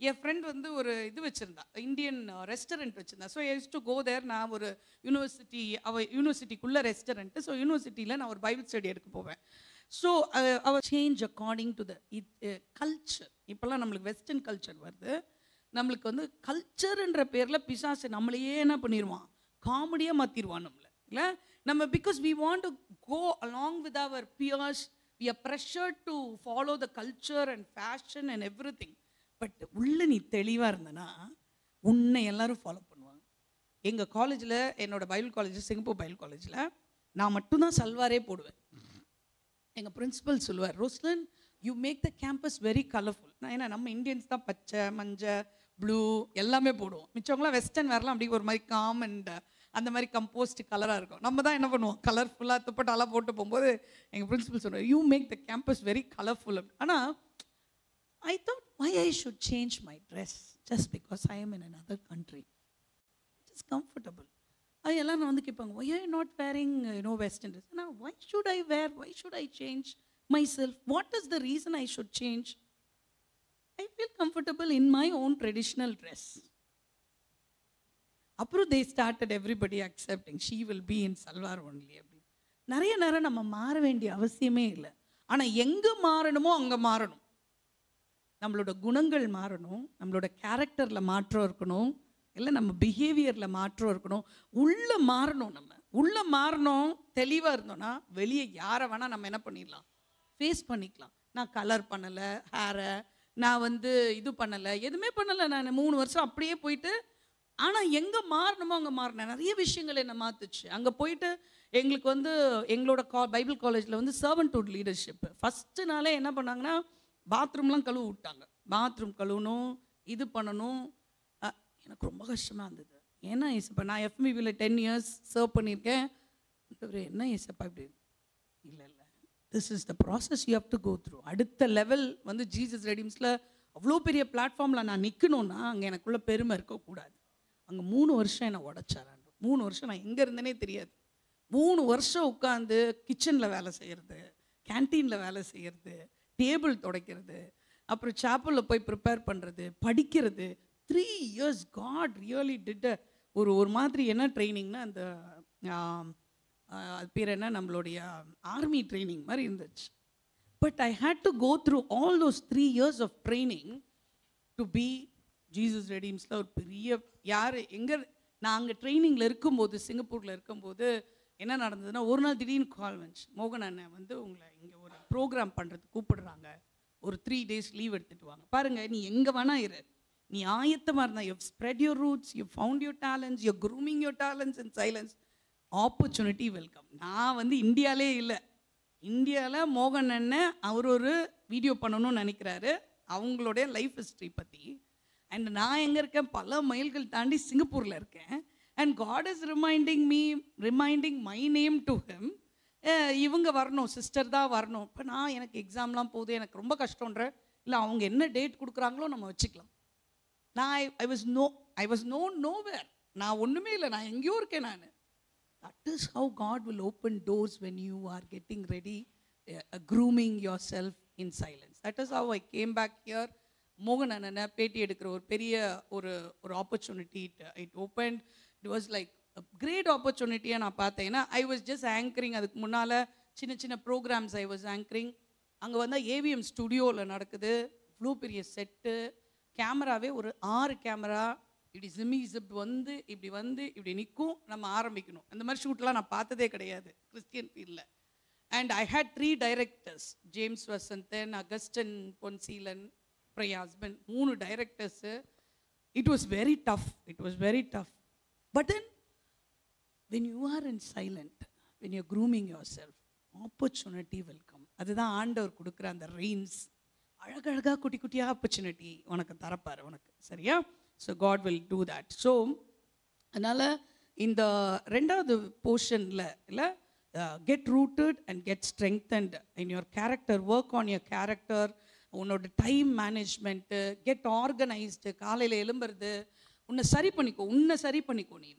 என் ஃப்ரெண்ட் வந்து ஒரு இது வச்சுருந்தா, இந்தியன் ரெஸ்டாரண்ட் வச்சுருந்தா. So I use to go there. நான் ஒரு யூனிவர்சிட்டிக்குள்ளே ரெஸ்டாரண்ட்டு. ஸோ யூனிவர்சிட்டியில் நான் ஒரு பைபிள் ஸ்டடி எடுக்க போவேன். ஸோ அவர் change according to the culture. இப்போல்லாம் நம்மளுக்கு வெஸ்டர்ன் கல்ச்சர் வருது. நம்மளுக்கு வந்து கல்ச்சருன்ற பேரில் பிசாசு நம்மளையே என்ன பண்ணிடுவான், காமெடியாக மாற்றிடுவான் நம்மளை. இல்லை, நம்ம because we want to go along with our peers, we are pressured to follow the culture and fashion and everything. But உள்ள நீ தெளிவாக இருந்தனா உன்னை எல்லாரும் ஃபாலோ பண்ணுவாங்க. எங்கள் காலேஜில், என்னோடய பைபிள் காலேஜ் சிங்கப்பூர் பைபிள் காலேஜில் நான் மட்டும்தான் சல்வாரே போடுவேன். எங்கள் பிரின்சிபல் சொல்லுவார், Roslan you make the campus very colourful. நான் ஏன்னா நம்ம இந்தியன்ஸ் தான் பச்சை மஞ்சள் ப்ளூ எல்லாமே போடுவோம். மிச்சவங்களாம் வெஸ்டர்ன் வேர்லாம் அப்படி ஒரு மாதிரி காம் அண்ட் அந்த மாதிரி கம்போஸ்ட் கலராக இருக்கும். நம்ம தான் என்ன பண்ணுவோம், கலர்ஃபுல்லாக துப்பட்டாலாம் போட்டு போகும்போது எங்கள் பிரின்சிபல் சொல்லுவார், you make the campus very colourful. ஆனால் I thought why I should change my dress just because I am in another country. It's comfortable. அது எல்லாம் வந்து கேட்பாங்க, why are you not wearing western dress? Now why should I wear, why should I change myself? What is the reason I should change? I feel comfortable in my own traditional dress. அப்புறம் they started everybody accepting she will be in salwar only. அப்படி நிறைய நேரம் நம்ம மாற வேண்டிய அவசியமே இல்லை. ஆனால் எங்கே மாறணுமோ அங்கே மாறணும். நம்மளோட குணங்கள் மாறணும், நம்மளோட கேரக்டரில் மாற்றம் இருக்கணும், இல்லை நம்ம பிஹேவியரில் மாற்றம் இருக்கணும், உள்ளே மாறணும். நம்ம உள்ளே மாறணும், தெளிவாக இருந்தோன்னா வெளியே யாரை வேணால் நம்ம என்ன பண்ணிடலாம், ஃபேஸ் பண்ணிக்கலாம். நான் கலர் பண்ணலை ஹேரை, நான் வந்து இது பண்ணலை, எதுவுமே பண்ணலை. நான் 3 வருஷம் அப்படியே போயிட்டு, ஆனால் எங்கே மாறணுமோ அங்கே மாறினேன். நிறைய விஷயங்கள் என்னை மாற்றுச்சு. அங்கே போயிட்டு எங்களுக்கு வந்து எங்களோட பைபிள் காலேஜில் வந்து சர்வன்ட்ஹுட் லீடர்ஷிப் ஃபஸ்ட்டு நாளே என்ன பண்ணாங்கன்னா, பாத்ரூம்லாம் கழுவு விட்டாங்க. பாத்ரூம் கழுவணும், இது பண்ணணும். எனக்கு ரொம்ப கஷ்டமாக இருந்தது. ஏன்னா ஏசப்பா, நான் எஃப்எம்பியில் 10 years சர்வ் பண்ணியிருக்கேன். என்ன ஏசப்பா இப்படி? இல்லை இல்லை, this is the process you have to go through. அடுத்த லெவல் வந்து ஜீசஸ் ரெடீம்ஸில் அவ்வளோ பெரிய பிளாட்ஃபார்மில் நான் நிற்கணும்னா அங்கே எனக்குள்ள பெருமை இருக்கக்கூடாது. அங்கே 3 வருஷம் என்னை உடைச்சாராண்டு. 3 வருஷம் நான் எங்கே இருந்தேனே தெரியாது. 3 வருஷம் உட்காந்து கிச்சனில் வேலை செய்கிறது, கேன்டீனில் வேலை செய்கிறது, டேபிள் துடைக்கிறது, அப்புறம் சாப்பலில் போய் ப்ரிப்பேர் பண்ணுறது, படிக்கிறது. 3 years God really did a ஒரு மாதிரி என்ன ட்ரைனிங்னா அந்த அது பேர் என்ன, நம்மளுடைய ஆர்மி ட்ரைனிங் மாதிரி இருந்துச்சு. But I had to go through all those 3 years of training to be Jesus ரெடீம்ஸில் ஒரு பெரிய யார் எங்கே. நான் அங்கே ட்ரைனிங்கில் இருக்கும்போது, சிங்கப்பூரில் இருக்கும்போது என்ன நடந்ததுன்னா, ஒரு நாள் திடீர்னு கால் வந்துச்சு, மோகன் அண்ணன் வந்து உங்களை இங்கே ஒரு ப்ரோக்ராம் பண்ணுறதுக்கு கூப்பிடுறாங்க, ஒரு 3 days லீவ் எடுத்துகிட்டு வாங்க. பாருங்கள், நீ எங்கே வேணா இரு, நீ ஆயத்தமாக இருந்தால், you spread your roots, you found your talents, you grooming your talents in silence, opportunity welcome. நான் வந்து இந்தியாவிலே இல்லை, இந்தியாவில் மோகன் அண்ணன் அவர் ஒரு வீடியோ பண்ணணும்னு நினைக்கிறாரு அவங்களுடைய லைஃப் ஹிஸ்ட்ரி பற்றி. அண்ட் நான் எங்கே இருக்கேன், பல மைல்கள் தாண்டி சிங்கப்பூரில் இருக்கேன். And God is reminding my name to him. இவங்க வரணும், சிஸ்டர் தான் வரணும். இப்போ நான் எனக்கு எக்ஸாம்லாம் போகுது, எனக்கு ரொம்ப கஷ்டன்ற இல்லை, அவங்க என்ன டேட் கொடுக்குறாங்களோ நம்ம வச்சுக்கலாம். நான் ஐ வாஸ் நோவேர். நான் ஒன்றுமே இல்லை, நான் எங்கேயோ இருக்கேன் நான். That is how God will open doors when you are getting ready, grooming your self in silence. That is have I came back here. மோகன் அண்ணனை பேட்டி எடுக்கிற ஒரு பெரிய ஒரு opportunity it open. It was like great ஆப்பர்ச்சுனிட்டியாக நான் பார்த்தேன். ஏன்னா ஐ வாஸ் ஜஸ்ட் ஆங்கரிங். அதுக்கு முன்னால் சின்ன சின்ன ப்ரோக்ராம்ஸ் ஐ வாஸ் ஆங்கரிங். அங்கே வந்தால் ஏவிஎம் ஸ்டுடியோவில் நடக்குது, இவ்வளோ பெரிய செட்டு, கேமராவே ஒரு 6 கேமரா, இப்படி ஜிப் வந்து இப்படி நிற்கும், நம்ம ஆரம்பிக்கணும். அந்த மாதிரி ஷூட்லாம் நான் பார்த்ததே கிடையாது கிறிஸ்டியன் ஃபீல்டில். And I had 3 directors, James Vasanthan, Augustine Ponseelan, Priya husband, 3 directors. It was very tough. But then when you are in silent, when you're grooming yourself, opportunity will come. அதுதான் ஆண்டவர் கொடுக்குற அந்த ரெயின்ஸ். அழகழகாக குட்டி குட்டியாக ஆப்பர்ச்சுனிட்டி உனக்கு தரப்பார் உனக்கு, சரியா? So God will do that. So அதனால் இந்த 2வது போர்ஷனில் இல்லை, get rooted and get strengthened in your character, work on your character, உன்னோட டைம் மேனேஜ்மெண்ட்டு, கெட் ஆர்கனைஸ்டு, காலையில் எழும்புறது, உன்னை சரி பண்ணிக்கோ நீ,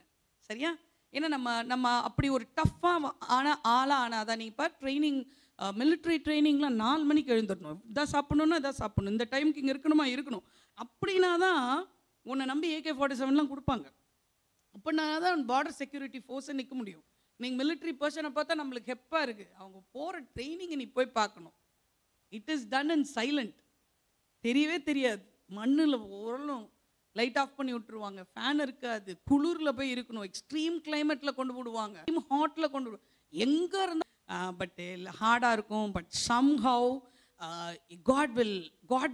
சரியா? ஏன்னா நம்ம அப்படி ஒரு டஃப்பாக ஆளாக தான். நீ இப்போ ட்ரைனிங், மிலிட்ரி ட்ரைனிங்லாம் 4 மணிக்கு எழுந்துடணும், இதான் சாப்பிட்ணுன்னா இதான் சாப்பிட்ணும், இந்த டைமுக்கு இங்கே இருக்கணும். அப்படின்னா தான் உன்னை நம்பி AK-47லாம் கொடுப்பாங்க. அப்படின்னா தான் பார்டர் செக்யூரிட்டி ஃபோர்ஸை நிற்க முடியும். நீங்கள் மிலிட்ரி பர்சனை பார்த்தா நம்மளுக்கு ஹெப்பாக இருக்குது, அவங்க போகிற ட்ரைனிங்கை நீ போய் பார்க்கணும். It is done in silent. தெரியவே தெரியாது, மண்ணில் ஓரளும் லைட் ஆஃப் பண்ணி விட்டுருவாங்க, ஃபேன் இருக்காது, குளிரில் போய் இருக்கணும், எக்ஸ்ட்ரீம் கிளைமேட்டில் கொண்டு போடுவாங்க, ஹாட்டில் கொண்டு விடுவாங்க, எங்கே இருந்தால் பட் ஹார்டாக இருக்கும். But somehow God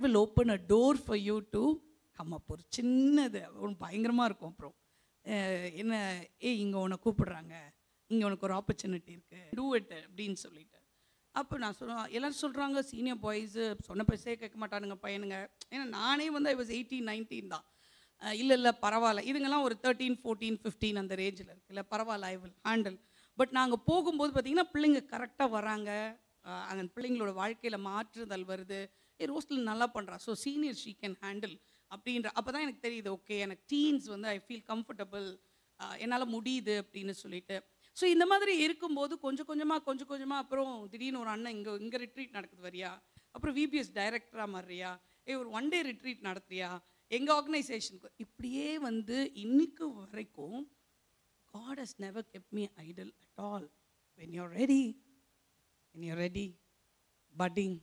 will open a door for you to come up. ஒரு சின்னது பயங்கரமாக இருக்கும். அப்புறம் என்ன, இங்கே உன்னை கூப்பிடுறாங்க, இங்கே உனக்கு ஒரு ஆப்பர்ச்சுனிட்டி இருக்குது, டூ இட் அப்படின்னு சொல்லிட்டு. அப்போ நான் எல்லோரும் சொல்கிறாங்க, சீனியர் பாய்ஸு சொன்ன பேசே கேட்க மாட்டானுங்க பையனுங்க. ஏன்னா நானே வந்து ஐ வாஸ் 18, 19 தான். இல்லை பரவாயில்ல, இதுங்கெல்லாம் ஒரு 13, 14, 15 அந்த ரேஞ்சில் இருக்குல்ல, பரவாயில்ல, ஐ வில் ஹேண்டில். பட் நாங்கள் போகும்போது பார்த்திங்கன்னா பிள்ளைங்க கரெக்டாக வராங்க, அந்த பிள்ளைங்களோட வாழ்க்கையில் மாற்றுதல் வருது, ரோஸ்டில் நல்லா பண்ணுறா, so senior she can handle அப்படின்ற. அப்போ தான் எனக்கு தெரியுது, ஓகே எனக்கு டீன்ஸ் வந்து ஐ ஃபீல் கம்ஃபர்டபுள், என்னால் முடியுது அப்படின்னு சொல்லிட்டு. ஸோ இந்த மாதிரி இருக்கும்போது கொஞ்சம் கொஞ்சமாக அப்புறம் திடீர்னு ஒரு அண்ணன் இங்கே ரிட்ரீட் நடக்குது வரியா, அப்புறம் VBS டைரக்டராக மாறியா, ஒரு 1 day ரிட்ரீட் நடத்துறியா எங்கள் ஆர்கனைசேஷனுக்கு. இப்படியே வந்து இன்னைக்கு வரைக்கும் God has never kept me idle at all. When you're ready, budding,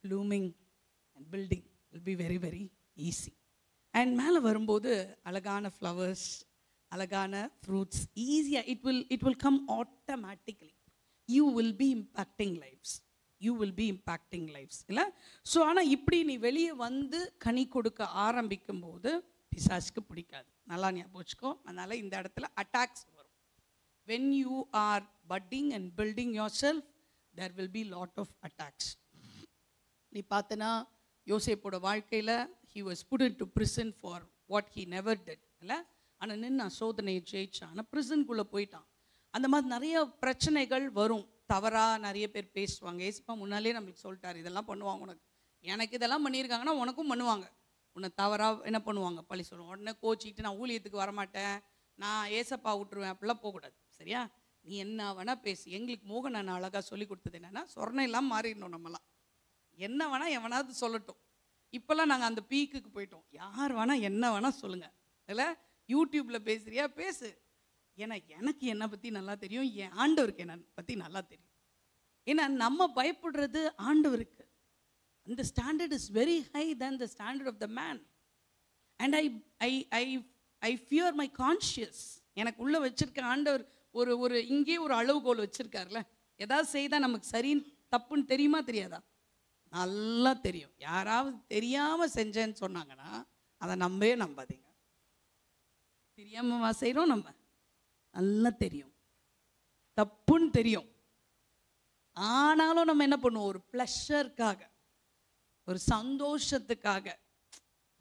blooming and building will be very, very easy. And மேலே வரும்போது அழகான ஃப்ளவர்ஸ், அழகான ஃப்ரூட்ஸ் ஈஸியாக it will come automatically. You will be impacting lives இல்லை? So ஆனால் இப்படி நீ வெளியே வந்து கனி கொடுக்க ஆரம்பிக்கும்போது பிசாசுக்கு பிடிக்காது, நல்லா ஞாபகம் வச்சுக்கோ. அதனால் இந்த இடத்துல அட்டாக்ஸ் வரும். when you are budding and building yourself, there will be lot of attacks. நீ பார்த்தனா யோசேப்போட வாழ்க்கையில் he was put into prison for what he never did இல்லை? ஆனால் நின்று சோதனையை ஜெயிச்சான், ஆனால் ப்ரிசனுக்குள்ளே போயிட்டான். அந்த மாதிரி நிறைய பிரச்சனைகள் வரும், தவறாக நிறைய பேர் பேசுவாங்க. ஏசப்பா முன்னாலே நம்மளுக்கு சொல்லிட்டார், இதெல்லாம் பண்ணுவாங்க உனக்கு, எனக்கு இதெல்லாம் பண்ணியிருக்காங்கன்னா உனக்கும் பண்ணுவாங்க. உன்னை தவறாக என்ன பண்ணுவாங்க, பழி சொல்லுவாங்க. உடனே கோச்சிக்கிட்டு நான் ஊழியத்துக்கு வரமாட்டேன், நான் ஏசப்பா விட்டுருவேன், அப்படிலாம் போகக்கூடாது, சரியா? நீ என்ன வேணால் பேசு. எங்களுக்கு மோகன் நான் அழகாக சொல்லி கொடுத்தது என்னென்னா, சொர்ணம் எல்லாம் மாறிடணும், நம்மலாம் என்ன வேணால் எவனாவது சொல்லட்டும். இப்போல்லாம் நாங்கள் அந்த பீக்குக்கு போயிட்டோம், யார் வேணால் என்ன வேணால் சொல்லுங்கள் இல்லை? யூடியூப்பில் பேசுறியா பேசு. ஏன்னா எனக்கு என்னை பற்றி நல்லா தெரியும், என் ஆண்டவருக்கு என்னை பற்றி நல்லா தெரியும். ஏன்னா நம்ம பயப்படுறது ஆண்டவருக்கு. அந்த standard is very high then the standard of the man. And I fear my conscious. எனக்கு உள்ளே வச்சிருக்க ஆண்டவர் ஒரு இங்கே ஒரு அளவுகோல் வச்சுருக்காருல. ஏதாவது செய்தால் நமக்கு சரின்னு தப்புன்னு தெரியுமா தெரியாதா? நல்லா தெரியும். யாராவது தெரியாமல் செஞ்சேன்னு சொன்னாங்கன்னா அதை நம்பவே நம்பாதீங்க. தெரியாமல் செய்கிறோம், நம்ம நல்லா தெரியும், தப்புன்னு தெரியும். ஆனாலும் நம்ம என்ன பண்ணுவோம்? ஒரு ப்ளஷருக்காக, ஒரு சந்தோஷத்துக்காக,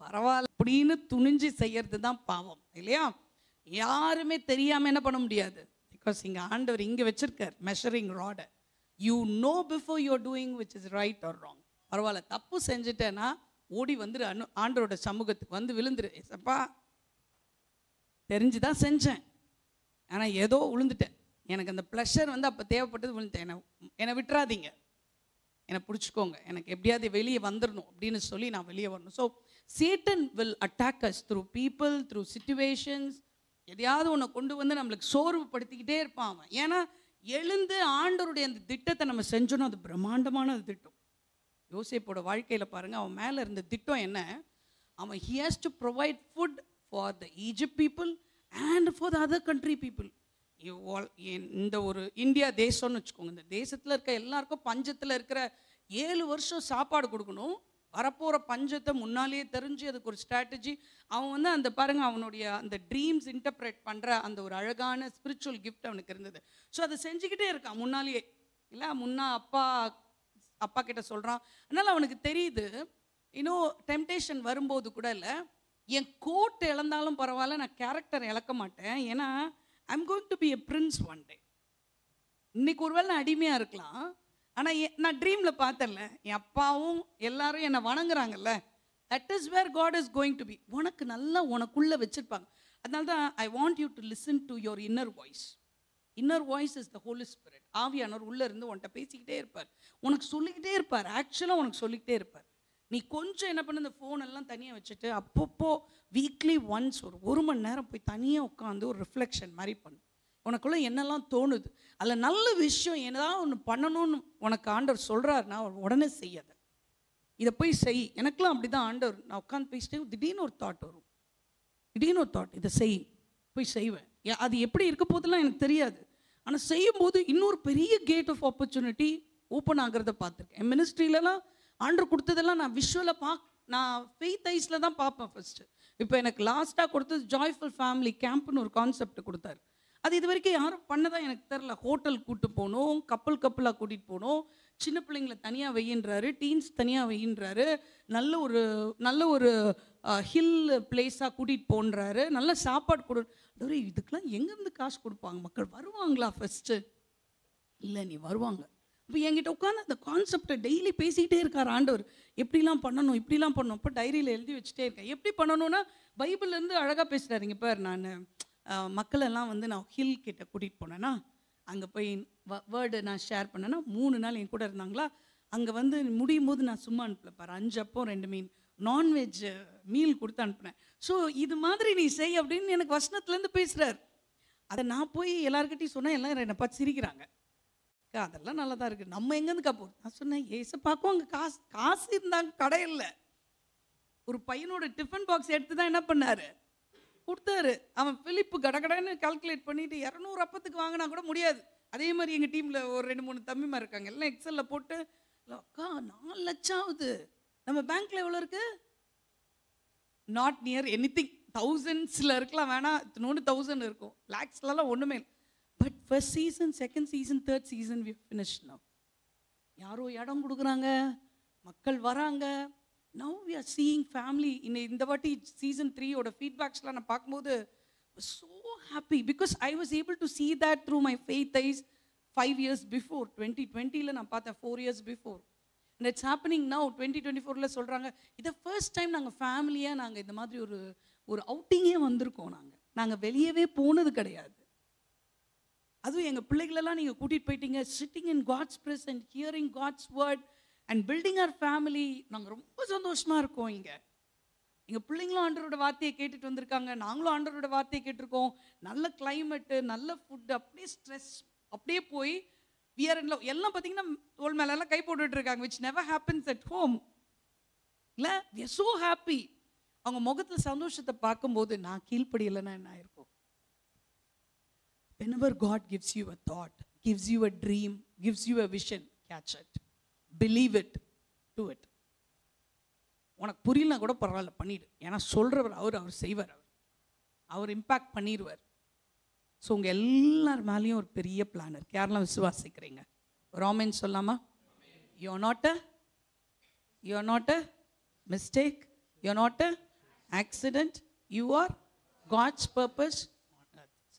பரவாயில்ல அப்படின்னு துணிஞ்சு செய்யறது தான் பாவம் இல்லையா? யாருமே தெரியாமல் என்ன பண்ண முடியாது. பிகாஸ் இங்கே ஆண்டவர் இங்கே வச்சிருக்கார் மெஷரிங் ராடை. You know before you are doing which is right or wrong. பரவாயில்ல, தப்பு செஞ்சுட்டேன்னா ஓடி வந்துரு, ஆண்டவரோட சமூகத்துக்கு வந்து விழுந்துரு. ஏசப்பா தெரிஞ்சு தான் செஞ்சேன், ஆனால் ஏதோ விழுந்துட்டேன், எனக்கு அந்த ப்ளஷர் வந்து அப்போ தேவைப்பட்டது, விழுந்துட்டேன், என்னை விட்டுறாதீங்க, என்னை பிடிச்சிக்கோங்க, எனக்கு எப்படியாவது வெளியே வந்துடணும் அப்படின்னு சொல்லி நான் வெளியே வரணும். So Satan will attack us through people, through situations. எதையாவது ஒன்று கொண்டு வந்து நம்மளுக்கு சோர்வுபடுத்திக்கிட்டே இருப்பான் அவன். ஏன்னா எழுந்து ஆண்டவருடைய அந்த திட்டத்தை நம்ம செஞ்சோன்னா அது பிரம்மாண்டமான திட்டம். யோசேப்போட வாழ்க்கையில் பாருங்கள், அவன் மேலே இருந்த திட்டம் என்ன? அவன் he has to provide food for the Egypt people and for the other country people. இந்த ஒரு இந்தியா தேசம்னு வச்சுக்கோங்க, இந்த தேசத்தில் இருக்க எல்லாருக்கும் பஞ்சத்தில் இருக்கிற 7 வருஷம் சாப்பாடு கொடுக்கணும். வரப்போகிற பஞ்சத்தை முன்னாலேயே தெரிஞ்சு அதுக்கு ஒரு ஸ்ட்ராட்டஜி. அவன் வந்து அந்த பாருங்கள், அவனுடைய அந்த ட்ரீம்ஸ் இன்டர்பிரேட் பண்ணுற அந்த ஒரு அழகான ஸ்பிரிச்சுவல் கிஃப்ட் அவனுக்கு இருந்தது. ஸோ அதை செஞ்சுக்கிட்டே இருக்கான் முன்னாலேயே. இல்லை அப்பா கிட்ட சொல்கிறான். அதனால் அவனுக்கு தெரியுது, இன்னும் டெம்டேஷன் வரும்போது கூட இல்லை, என் கோட் இழந்தாலும் பரவாயில்ல, நான் கேரக்டர் இழக்க மாட்டேன். ஏன்னா I'm going to B a Prince one day. இன்னைக்கு ஒருவேளை நான் அடிமையாக இருக்கலாம், ஆனால் நான் ட்ரீமில் பார்த்தேன்ல, என் அப்பாவும் எல்லாரும் என்னை வணங்குறாங்கல்ல, that is where God is going to be. உனக்கு நல்லா உனக்குள்ளே வச்சுருப்பாங்க. அதனால தான் I want you to listen to your inner voice. Inner voice is the holy spirit. ஆவியானவர் உள்ளே இருந்து உன்கிட்ட பேசிக்கிட்டே இருப்பார், உனக்கு சொல்லிக்கிட்டே இருப்பார். ஆக்சுவலாக உனக்கு சொல்லிக்கிட்டே இருப்பார். நீ கொஞ்சம் என்ன பண்ண, இந்த ஃபோனெல்லாம் தனியாக வச்சுட்டு அப்பப்போ வீக்லி ஒன்ஸ் ஒரு மணி நேரம் போய் தனியாக உட்காந்து ஒரு ரிஃப்ளெக்ஷன் மாதிரி பண்ணு. உனக்குள்ளே என்னெல்லாம் தோணுது, அதில் நல்ல விஷயம் ஏதாவது ஒன்று பண்ணணும்னு உனக்கு ஆண்டவர் சொல்கிறாருன்னா உடனே செய்யாத, இதை போய் செய். எனக்கெல்லாம் அப்படி தான் ஆண்டவர், நான் உட்காந்து பேசிட்டே திடீர்னு ஒரு தாட் வரும், திடீர்னு ஒரு தாட், இதை செய், போய் செய்வேன். அது எப்படி இருக்க போதெல்லாம் எனக்கு தெரியாது, ஆனால் செய்யும்போது இன்னொரு பெரிய கேட் ஆஃப் ஆப்பர்ச்சுனிட்டி ஓப்பன் ஆகிறத பார்த்துருக்கேன். என் மினிஸ்ட்ரியிலலாம் ஆண்டவர் கொடுத்ததெல்லாம் நான் விஷுவலாக நான் ஃபெய்த் ஐஸில் தான் பார்ப்பேன் ஃபஸ்ட்டு. இப்போ எனக்கு லாஸ்ட்டாக கொடுத்தது ஜாய்ஃபுல் ஃபேமிலி கேம்ப்னு ஒரு கான்செப்ட் கொடுத்தாரு. அது இது வரைக்கும் யாரும் பண்ணதான் எனக்கு தெரில. ஹோட்டல் கூப்பிட்டு போகணும், கப்பலாக கூட்டிகிட்டு போகணும், சின்ன பிள்ளைங்களை தனியாக வெயின்றாரு, டீன்ஸ் தனியாக வெயின்றாரு, நல்ல ஒரு ஹில் பிளேஸாக கூட்டிகிட்டு போன்றாரு, நல்ல சாப்பாடு கொடு. இதுக்கெல்லாம் எங்கேருந்து காசு கொடுப்பாங்க? மக்கள் வருவாங்களா ஃபஸ்ட்டு? இல்லை, நீ வருவாங்க. இப்போ என்கிட்ட உட்காந்து அந்த கான்செப்டை டெய்லி பேசிக்கிட்டே இருக்கார் ஆண்டவர். எப்படிலாம் பண்ணணும், இப்படிலாம் பண்ணணும். இப்போ டைரியில் எழுதி வச்சுட்டே இருக்கேன். எப்படி பண்ணணும்னா பைபிள்லேருந்து அழகாக பேசுகிறாரு. இங்கே பார், நான் மக்களெல்லாம் வந்து நான் ஹில் கிட்ட கூட்டிகிட்டு போனேன்னா, அங்கே போய் வேர்டு நான் ஷேர் பண்ணேன்னா 3 நாள் என் கூட இருந்தாங்களா. அங்கே வந்து முடியும் போது நான் சும்மா அனுப்பல பாரு, 5 அப்பம் 2 மீன் நான்வெஜ் மீல் கொடுத்து அனுப்புனேன். ஸோ இது மாதிரி நீ செய் அப்படின்னு எனக்கு வசனத்துலேருந்து பேசுகிறார். அதை நான் போய் எல்லாருக்கிட்டையும் சொன்னேன், எல்லோரும் என்னை பார்த்து சிரிக்கிறாங்க. அதெல்லாம் நல்லா தான் இருக்குது, நம்ம எங்கேருந்து காப்போம். நான் சொன்னேன், ஏசப்பாக்கும் அங்கே காசு இருந்தாங்க, கடையில் ஒரு பையனோட டிஃபன் பாக்ஸ் எடுத்து தான் என்ன பண்ணார், கொடுத்தாரு. அவன் பிலிப்பு கடகடன்னு கால்குலேட் பண்ணிவிட்டு 200 அப்பத்துக்கு வாங்கினா கூட முடியாது. அதே மாதிரி எங்கள் டீமில் ஒரு 2-3 தம்பிமா இருக்காங்க, எல்லாம் எக்ஸலில் போட்டு, அக்கா 4 லட்சம் ஆகுது, நம்ம பேங்க்கில் எவ்வளோ இருக்குது? நாட் நியர் எனிதிங், தௌசண்ட்ஸில் இருக்கலாம், வேணாம் 1000 இருக்கும், லேக்ஸ்லாம் ஒன்றுமே இல்லை. But first season, second season, third season we finished now. யாரோ இடம் கொடுக்குறாங்க, மக்கள் வராங்க. Now we are seeing family. இந்த வாட்டி சீசன் 3யோட ஃபீட்பேக்ஸ்லாம் நான் பார்க்கும்போது so happy, because I was able to see that through my faith eyes 5 years before. 2020 நான் பார்த்தேன், 4 years before. And it's happening now 2024 சொல்கிறாங்க. இதை ஃபர்ஸ்ட் டைம் நாங்கள் ஃபேமிலியாக நாங்கள் இந்த மாதிரி ஒரு அவுட்டிங்கே வந்திருக்கோம். நாங்கள் வெளியவே போனது கிடையாது. அதுவும் எங்கள் பிள்ளைகளெல்லாம் நீங்கள் கூட்டிகிட்டு போயிட்டீங்க. Sitting in God's present, hearing God's word and building our family. நாங்கள் ரொம்ப சந்தோஷமாக இருக்கோம் இங்கே. எங்கள் பிள்ளைங்களும் ஆண்டவரோட வார்த்தையை கேட்டுட்டு வந்திருக்காங்க, நாங்களும் ஆண்டவரோட வார்த்தையை கேட்டிருக்கோம். நல்ல கிளைமேட்டு, நல்ல ஃபுட்டு, அப்படியே ஸ்ட்ரெஸ் அப்படியே போய் எல்லாம் பார்த்தீங்கன்னா தோல் மேலெல்லாம் கை போட்டுட்டு இருக்காங்க, which never happens at home. இல்லை, வி ஆர் ஸோ ஹாப்பி. அவங்க முகத்தில் சந்தோஷத்தை பார்க்கும்போது நான் கீழ்ப்படியலைன்னா என்ன ஆயிருக்கும்? Whenever God gives you a thought, gives you a dream, gives you a vision, catch it, believe it, do it. உனக்கு புரியலனா கூட பரவாயில்ல, பண்ணிடு. ஏன்னா சொல்கிறவர் அவர் செய்வார், அவர் இம்பேக்ட் பண்ணிடுவார். ஸோ உங்கள் எல்லார் மேலேயும் ஒரு பெரிய பிளான் இருக்கு. யாரெல்லாம் விசுவாசிக்கிறீங்க? ரோமன் சொல்லாமா? You are not a mistake, you are not a accident, you are God's purpose.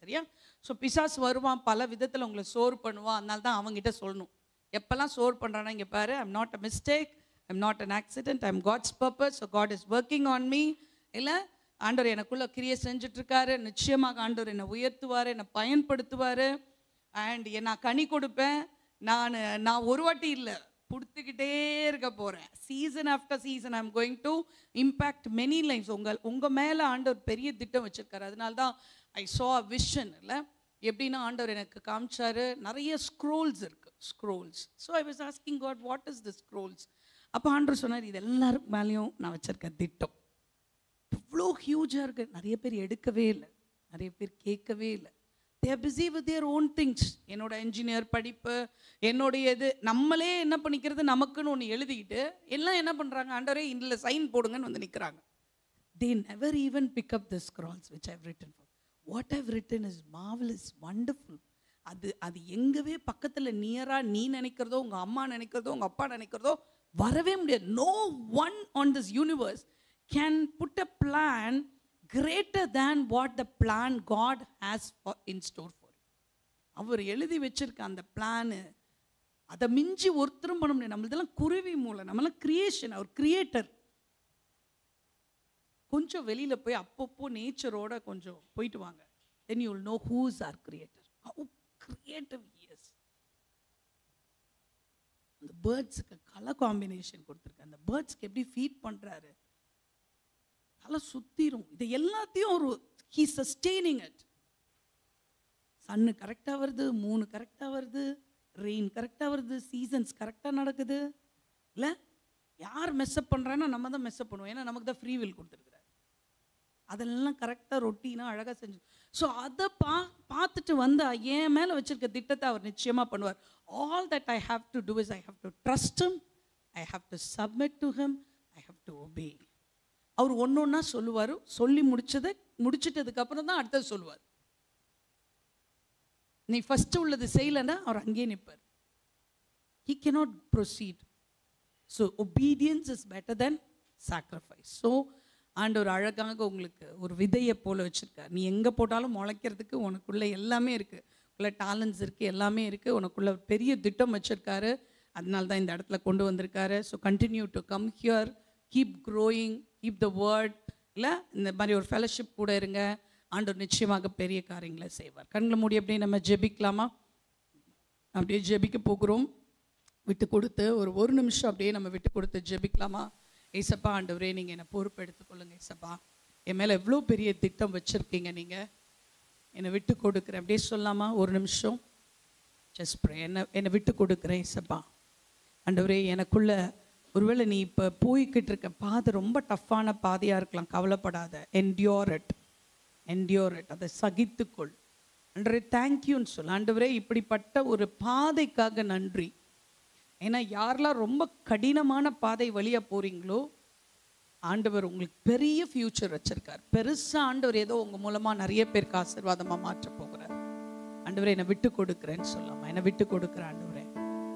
சரியா? ஸோ பிசாசு வருவான், பல விதத்தில் உங்களை சோறு பண்ணுவான். அதனால தான் அவங்ககிட்ட சொல்லணும். எப்போல்லாம் சோறு பண்ணுறானா, இங்கே பாரு, I'm not a mistake, I'm not an accident, I'm God's purpose, so God is working on me. இல்லை, ஆண்டவர் எனக்குள்ளே கிரியை செஞ்சிட்ருக்காரு, நிச்சயமாக ஆண்டவர் என்னை உயர்த்துவார், என்னை பயன்படுத்துவார். அண்ட் நான் கனி கொடுப்பேன். நான் ஒரு வாட்டி இல்லை, கொடுத்துக்கிட்டே இருக்க போகிறேன். Season after season I am going to impact many lives. உங்கள் மேலே ஆண்டவர் பெரிய திட்டம் வச்சுருக்காரு. அதனால தான் ஐ சா அ விஷன். இல்லை, எப்படின்னா ஆண்டவர் எனக்கு காமிச்சாரு, நிறைய ஸ்க்ரோல்ஸ் இருக்குது, scrolls. So I was asking God, what is the scrolls? அப்போ ஆண்டவர் சொன்னார், இது எல்லாருக்கு மேலேயும் நான் வச்சுருக்க திட்டம் இவ்வளோ ஹியூஜாக இருக்குது. நிறைய பேர் எடுக்கவே இல்லை, நிறைய பேர் கேட்கவே இல்லை. they are busy with their own things. என்னோட என்ஜினியர் படிப்பு, என்னுடைய இது, நம்மளே என்ன பண்ணிக்கிறது, நமக்குன்னு ஒன்று எழுதிக்கிட்டு எல்லாம் என்ன பண்ணுறாங்க, ஆண்டவரே இதில் சைன் போடுங்கன்னு வந்து நிற்கிறாங்க. they never even pick up the scrolls which I have written for. what I have written is marvelous, wonderful. அது எங்கவே பக்கத்தில் நியராக நீ நினைக்கிறதோ, உங்கள் அம்மா நினைக்கிறதோ, உங்கள் அப்பா நினைக்கிறதோ வரவே முடியாது. no one on this universe can put a plan greater than what the plan God has in store for you. அவர் எழுதி வச்சிருக்க அந்த பிளானு, அதை மிஞ்சி ஒருத்தரும் பண்ண முடியாது. நம்மளதெல்லாம் குருவி மூலம், நம்மளாம் கிரியேஷன், அவர் கிரியேட்டர். கொஞ்சம் வெளியில் போய் அப்பப்போ நேச்சரோட கொஞ்சம் போயிட்டு வாங்க. then you will know who is our creator, how creative he is. அந்த பேர்ட்ஸுக்கு கலர் காம்பினேஷன் கொடுத்துருக்க, அந்த பேர்ட்ஸ்க்கு எப்படி ஃபீட் பண்ணுறாரு, நல்லா சுத்திரும். இது எல்லாத்தையும் ஒரு ஹீ சஸ்டெய்னிங் இட். சன்னு கரெக்டாக வருது, மூணு கரெக்டாக வருது, ரெயின் கரெக்டாக வருது, சீசன்ஸ் கரெக்டாக நடக்குது. இல்லை, யார் மெஸ்அப் பண்ணுறான்னா நம்ம தான் மெஸ்அப் பண்ணுவோம். ஏன்னா நமக்கு தான் ஃப்ரீ வில் கொடுத்துருக்குறாரு. அதெல்லாம் கரெக்டாக ரொட்டீனாக அழகாக செஞ்சு. ஸோ அதை பார்த்துட்டு வந்து என் மேலே வச்சுருக்க திட்டத்தை அவர் நிச்சயமாக பண்ணுவார். All that I have to do is I have to trust him, I have to submit to him, I have to obey. அவர் ஒன்று ஒன்றா சொல்லுவார். சொல்லி முடிச்சிட்டதுக்கப்புறம் தான் அடுத்தது சொல்லுவார். நீ ஃபஸ்ட்டு உள்ளது செய்யலைன்னா அவர் அங்கேயே நிற்பார். he cannot proceed. so obedience is better than sacrifice. so ஆண்டவர் அழகாக உங்களுக்கு ஒரு விதையை போல வச்சுருக்கார். நீ எங்கே போட்டாலும் முளைக்கிறதுக்கு உனக்குள்ளே எல்லாமே இருக்குது, உள்ள டேலண்ட்ஸ் இருக்குது, எல்லாமே இருக்குது. உனக்குள்ள பெரிய திட்டம் வச்சுருக்காரு. அதனால தான் இந்த இடத்துல கொண்டு வந்திருக்காரு. So continue to come here, keep growing, keep the word. இல்லை, இந்த மாதிரி ஒரு ஃபெலோஷிப் கூட இருங்க. ஆண்டவர் நிச்சயமாக பெரிய காரியங்களை செய்வார். கண்களை மூடி அப்படியே நம்ம ஜெபிக்கலாமா? அப்படியே ஜெபிக்க போகிறோம். விட்டு கொடுத்து ஒரு நிமிஷம் அப்படியே நம்ம விட்டு கொடுத்து ஜெபிக்கலாமா? ஏசப்பா, ஆண்டவரே, நீங்கள் என்னை பொறுப்பெடுத்துக்கொள்ளுங்க. ஏசப்பா, என் மேலே எவ்வளோ பெரிய திட்டம் வச்சுருக்கீங்க, நீங்கள் என்னை விட்டு கொடுக்குறேன். அப்படியே சொல்லாமா? ஒரு நிமிஷம் ஜஸ்ட் ப்ரே. என்னை விட்டு கொடுக்குறேன் ஏசப்பா. ஆண்டவரே, எனக்குள்ள ஒருவேளை நீ இப்போ போய்கிட்டு இருக்க பாதை ரொம்ப டஃப்பான பாதையாக இருக்கலாம், கவலைப்படாத. என்டியோர் இட், அதை சகித்துக்கொள். ஆண்டவரே, தேங்க்யூன்னு சொல். ஆண்டவரே, இப்படிப்பட்ட ஒரு பாதைக்காக நன்றி. ஏன்னா யாரெல்லாம் ரொம்ப கடினமான பாதை வழியாக போகிறீங்களோ, ஆண்டவர் உங்களுக்கு பெரிய ஃப்யூச்சர் வச்சுருக்கார். பெருசாக ஆண்டவர் ஏதோ உங்கள் மூலமாக நிறைய பேருக்கு ஆசீர்வாதமாக மாற்ற போகிறார். ஆண்டவரே, என்னை விட்டு கொடுக்குறேன்னு சொல்லாமல், என்னை விட்டு கொடுக்குறேன்.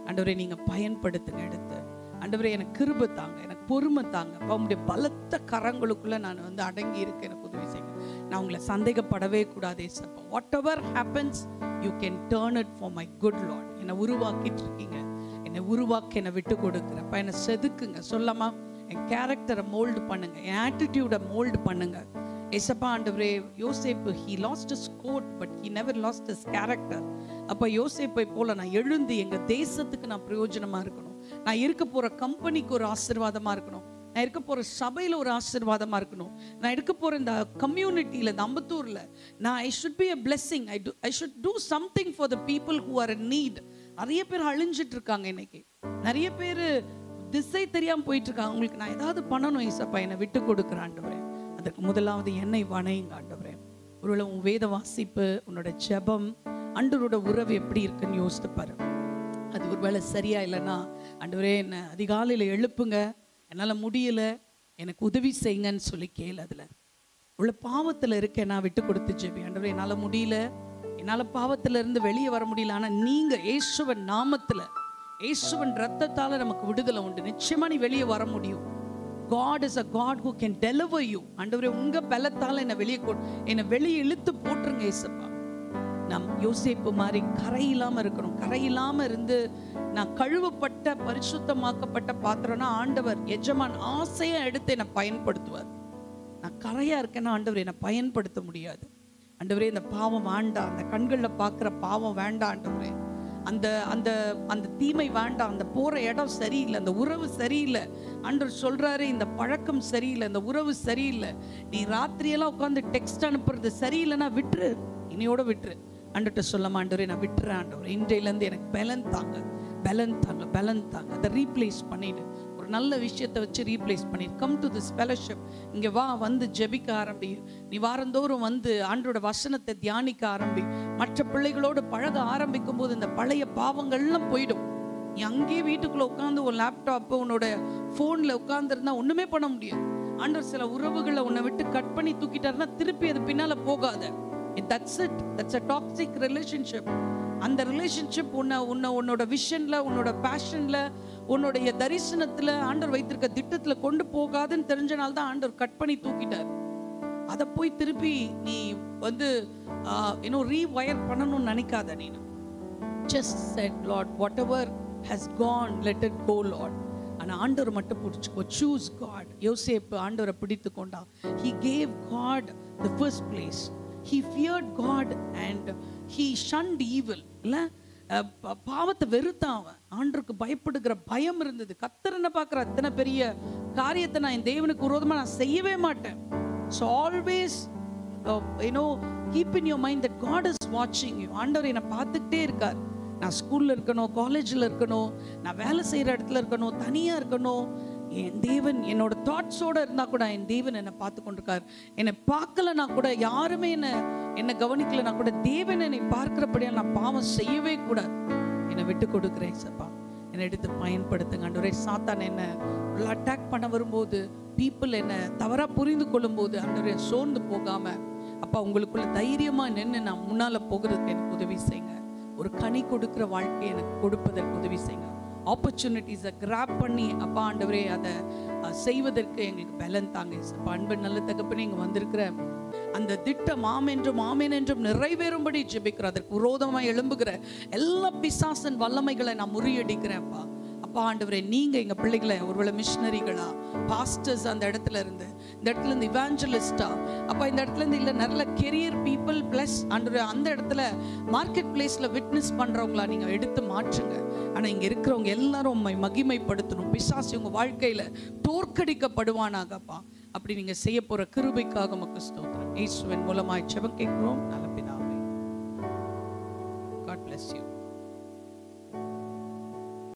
ஆண்டவரே, நீங்கள் பயன்படுத்துங்க எடுத்து. ஆண்டவரே, எனக்கு கிருபை தாங்க, எனக்கு பொறுமை தாங்க. உங்களுடைய பலத்த கரங்களுக்குள்ளே நான் வந்து அடங்கி இருக்கேன். எனக்கு உதவி செய்யுங்க. நான் உங்களை சந்தேகப்படவே கூடாதே சப்பா. What ever happens you can turn it for my good Lord. என்னை உருவாக்கிட்டு இருக்கீங்க, என்னை உருவாக்கி என்னை விட்டு கொடுக்குறப்ப என்னை செதுக்குங்க. சொல்லாமா? என் கேரக்டரை மோல்டு பண்ணுங்க, என் ஆட்டிடியூடை மோல்டு பண்ணுங்க. ஏசப்பா, ஆண்டவரே, யோசேப்பு he lost his coat but he never lost his character. அப்போ யோசேப்பை போல நான் எழுந்து எங்கள் தேசத்துக்கு நான் பிரயோஜனமாக இருக்கணும், நான் இருக்க போகிற கம்பெனிக்கு ஒரு ஆசீர்வாதமாக இருக்கணும். நான் இருக்க போற சபையில ஒரு ஆசீர்வாதமா இருக்கணும். நான் இருக்க போற இந்த கம்யூனிட்டியில, இந்த அம்பத்தூர்ல நான் I should be a blessing. I should do something for the people who are in need. நிறைய பேர் அழிஞ்சிட்டு இருக்காங்க இன்னைக்கு. நிறைய பேர் திசை தெரியாம போயிட்டு இருக்காங்க. உங்களுக்கு நான் ஏதாவது பண்ணணும் ஏசப்பா, என்னை விட்டு கொடுக்குற ஆண்டவரே. அதுக்கு முதலாவது என்னை வணையுங்க ஆண்டவரே. ஒருவேளை உன் வேத வாசிப்பு, உன்னோட ஜெபம், ஆண்டவரோட உறவு எப்படி இருக்குன்னு யோசித்து பாரு. அது ஒருவேளை சரியா இல்லைன்னா, ஆண்டவரே என்னை அதிகாலையில் எழுப்புங்க, என்னால் முடியல, எனக்கு உதவி செய்யுங்கன்னு சொல்லி கேளு. அதில் உள்ள பாவத்தில் இருக்க நான் விட்டு கொடுத்து ஜெபி. ஆண்டவரே என்னால் முடியல, என்னால் பாவத்தில் இருந்து வெளியே வர முடியல, ஆனால் நீங்கள் இயேசுவின் நாமத்தில், இயேசுவின் ரத்தத்தால் நமக்கு விடுதலை உண்டு. நிச்சயமா நீ வெளியே வர முடியும். God is a God who can deliver you. ஆண்டவரே உங்க பலத்தால் என்னை வெளியே இழுத்து போட்டுருங்க ஏசப்பா. நாம் யோசேப்பு மாதிரி கரை இல்லாம இருக்கணும். கரை இல்லாம இருந்து நான் கழுவப்பட்ட பரிசுத்தமாக்கப்பட்ட பாத்திரம்னா ஆண்டவர் எஜமான் ஆசையா எடுத்து என்னை பயன்படுத்துவார். நான் கரையா இருக்கேன்னா ஆண்டவர் என்னை பயன்படுத்த முடியாது. ஆண்டவரே இந்த பாவம் வேண்டாம், அந்த கண்களில் பார்க்குற பாவம் வேண்டாம் ஆண்டவரே, அந்த அந்த அந்த தீமை வேண்டாம், அந்த போற இடம் சரியில்லை, அந்த உறவு சரியில்லை. ஆண்டவர் சொல்றாரு இந்த பழக்கம் சரியில்லை, இந்த உறவு சரியில்லை, நீ ராத்திரியெல்லாம் உட்காந்து டெக்ஸ்ட் அனுப்புறது சரியில்லைன்னா விட்டுரு, இனியோட விட்டுரு. ஆண்டவர்கிட்ட சொல்லமா, ஆண்டவரே நான் விட்டுறேன் ஆண்டவரே, இன்றையிலேருந்து எனக்கு பலன் தாங்க, பலன் தாங்க, பலன் தாங்க. அதை ரீப்ளேஸ் பண்ணிடு, ஒரு நல்ல விஷயத்தை வச்சு ரீப்ளேஸ் பண்ணிடு. கம் டு திஸ் ஃபெலோஷிப், இங்கே வா, வந்து ஜெபிக்க ஆரம்பி. நீ வாரந்தோறும் வந்து ஆண்டோட வசனத்தை தியானிக்க ஆரம்பி. மற்ற பிள்ளைகளோடு பழக ஆரம்பிக்கும் போது இந்த பழைய பாவங்கள்லாம் போயிடும். நீ அங்கேயே வீட்டுக்குள்ள உட்காந்து ஒரு லேப்டாப்பு, உன்னோட ஃபோனில் உட்காந்துருந்தா ஒன்றுமே பண்ண முடியாது. ஆண்டவர் சில உறவுகளை உன்னை விட்டு கட் பண்ணி தூக்கிட்டாருன்னா திருப்பி அது பின்னால் போகாத. That's it. That's a toxic relationship. அந்த ரிலேஷன்ஷிப் உன்னோட விஷன்ல, உன்னோட பேஷன்ல, உன்னுடைய தரிசனத்துல, ஆண்டவர் வைத்திருக்க திட்டத்துல கொண்டு போகாதுன்னு தெரிஞ்சனால தான் ஆண்டவர் கட் பண்ணி தூக்கிட்டார். அதை போய் திருப்பி நீ வந்து ரீவயர் பண்ணணும்னு நினைக்காத. நீ just said Lord, whatever has gone, let it go Lord. ஆனா ஆண்டவர் மட்டும் பிடிச்சுக்கோ. choose God. யோசேப்பு ஆண்டவரை பிடித்து கொண்டான். he gave God the first place. he feared God and he shunned evil. இல்ல பாவத்தை வெறுத்தான் அவன். ஆண்டவருக்கு பயப்படுகிற பயம் இருந்தது. கர்த்தர் என்ன பார்க்கிற அத்தனை பெரிய காரியத்தை நான் என் தேவனுக்கு விரோதமா நான் செய்யவே மாட்டேன். so always keep in your mind that God is watching you. ஆண்டவர் என்னை பார்த்துக்கிட்டே இருக்கார். நான் ஸ்கூல்ல இருக்கணும், காலேஜில் இருக்கணும், நான் வேலை செய்யற இடத்துல இருக்கணும், தனியா இருக்கணும், என் தேவன் என்னோட தாட்ஸோட இருந்தா கூட என் தேவன் என்னை பார்த்து கொண்டிருக்கார். என்னை பார்க்கலனா கூட, யாருமே என்னை கவனிக்கலனா கூட, தேவன் என்னை பார்க்கிறபடியா நான் பாவம் செய்யவே கூடாது. என்னை விட்டு கொடுக்குறேன் சப்பா, என்னை எடுத்து பயன்படுத்துங்க ஆண்டவரே. சாத்தான் என்னை அட்டாக் பண்ண வரும்போது, பீப்புள் என்னை தவறா புரிந்து கொள்ளும் போது ஆண்டவரே சோர்ந்து போகாம, அப்பா உங்களுக்குள்ள தைரியமா நின்று நான் முன்னால போகிறதுக்கு எனக்கு உதவி செய்யுங்க. ஒரு கனி கொடுக்கிற வாழ்க்கையை எனக்கு கொடுப்பதற்கு உதவி செய்யுங்க. ஆப்பர்ச்சுனிட்டிஸை கிராப் பண்ணி அப்பா ஆண்டவரே அதை செய்வதற்கு எங்களுக்கு பலன் தாங்க. அன்பு நல்ல தகப்பனே, இங்கே வந்திருக்கிற அந்த திட்டம் ஆமென் என்றும் நிறைவேறும்படி ஜெபிக்கிற, அதற்கு விரோதமாக எழும்புகிற எல்லா பிசாசன் வல்லமைகளை நான் முறியடிக்கிறேன் அப்பா. அப்பா ஆண்டவரே, நீங்க எங்க பிள்ளைகளை ஒருவேளை மிஷனரிகளா, பாஸ்டர்ஸ் அந்த இடத்துல இருந்து, இந்த இடத்துல இருந்து இவாஞ்சலிஸ்டா, அப்பா இந்த இடத்துல இருந்து இல்லை நல்ல கெரியர் பீப்புள் பிளஸ் ஆண்டவரே அந்த இடத்துல மார்க்கெட் பிளேஸ்ல விட்னஸ் பண்றவங்களா நீங்க எடுத்து மாற்றுங்க. ஆனா இங்க இருக்கிறவங்க எல்லாரும் உம்மை மகிமைப்படுத்தணும். பிசாசு உங்க வாழ்க்கையில தோற்கடிக்கப்படுவானாகப்பா. அப்படி நீங்க செய்ய போற கிருபைக்காக உமக்கு ஸ்தோத்திரம். இயேசுவின் மூலமாய் ஜெபம் கேட்கிறோம் நல்ல பிதாவே.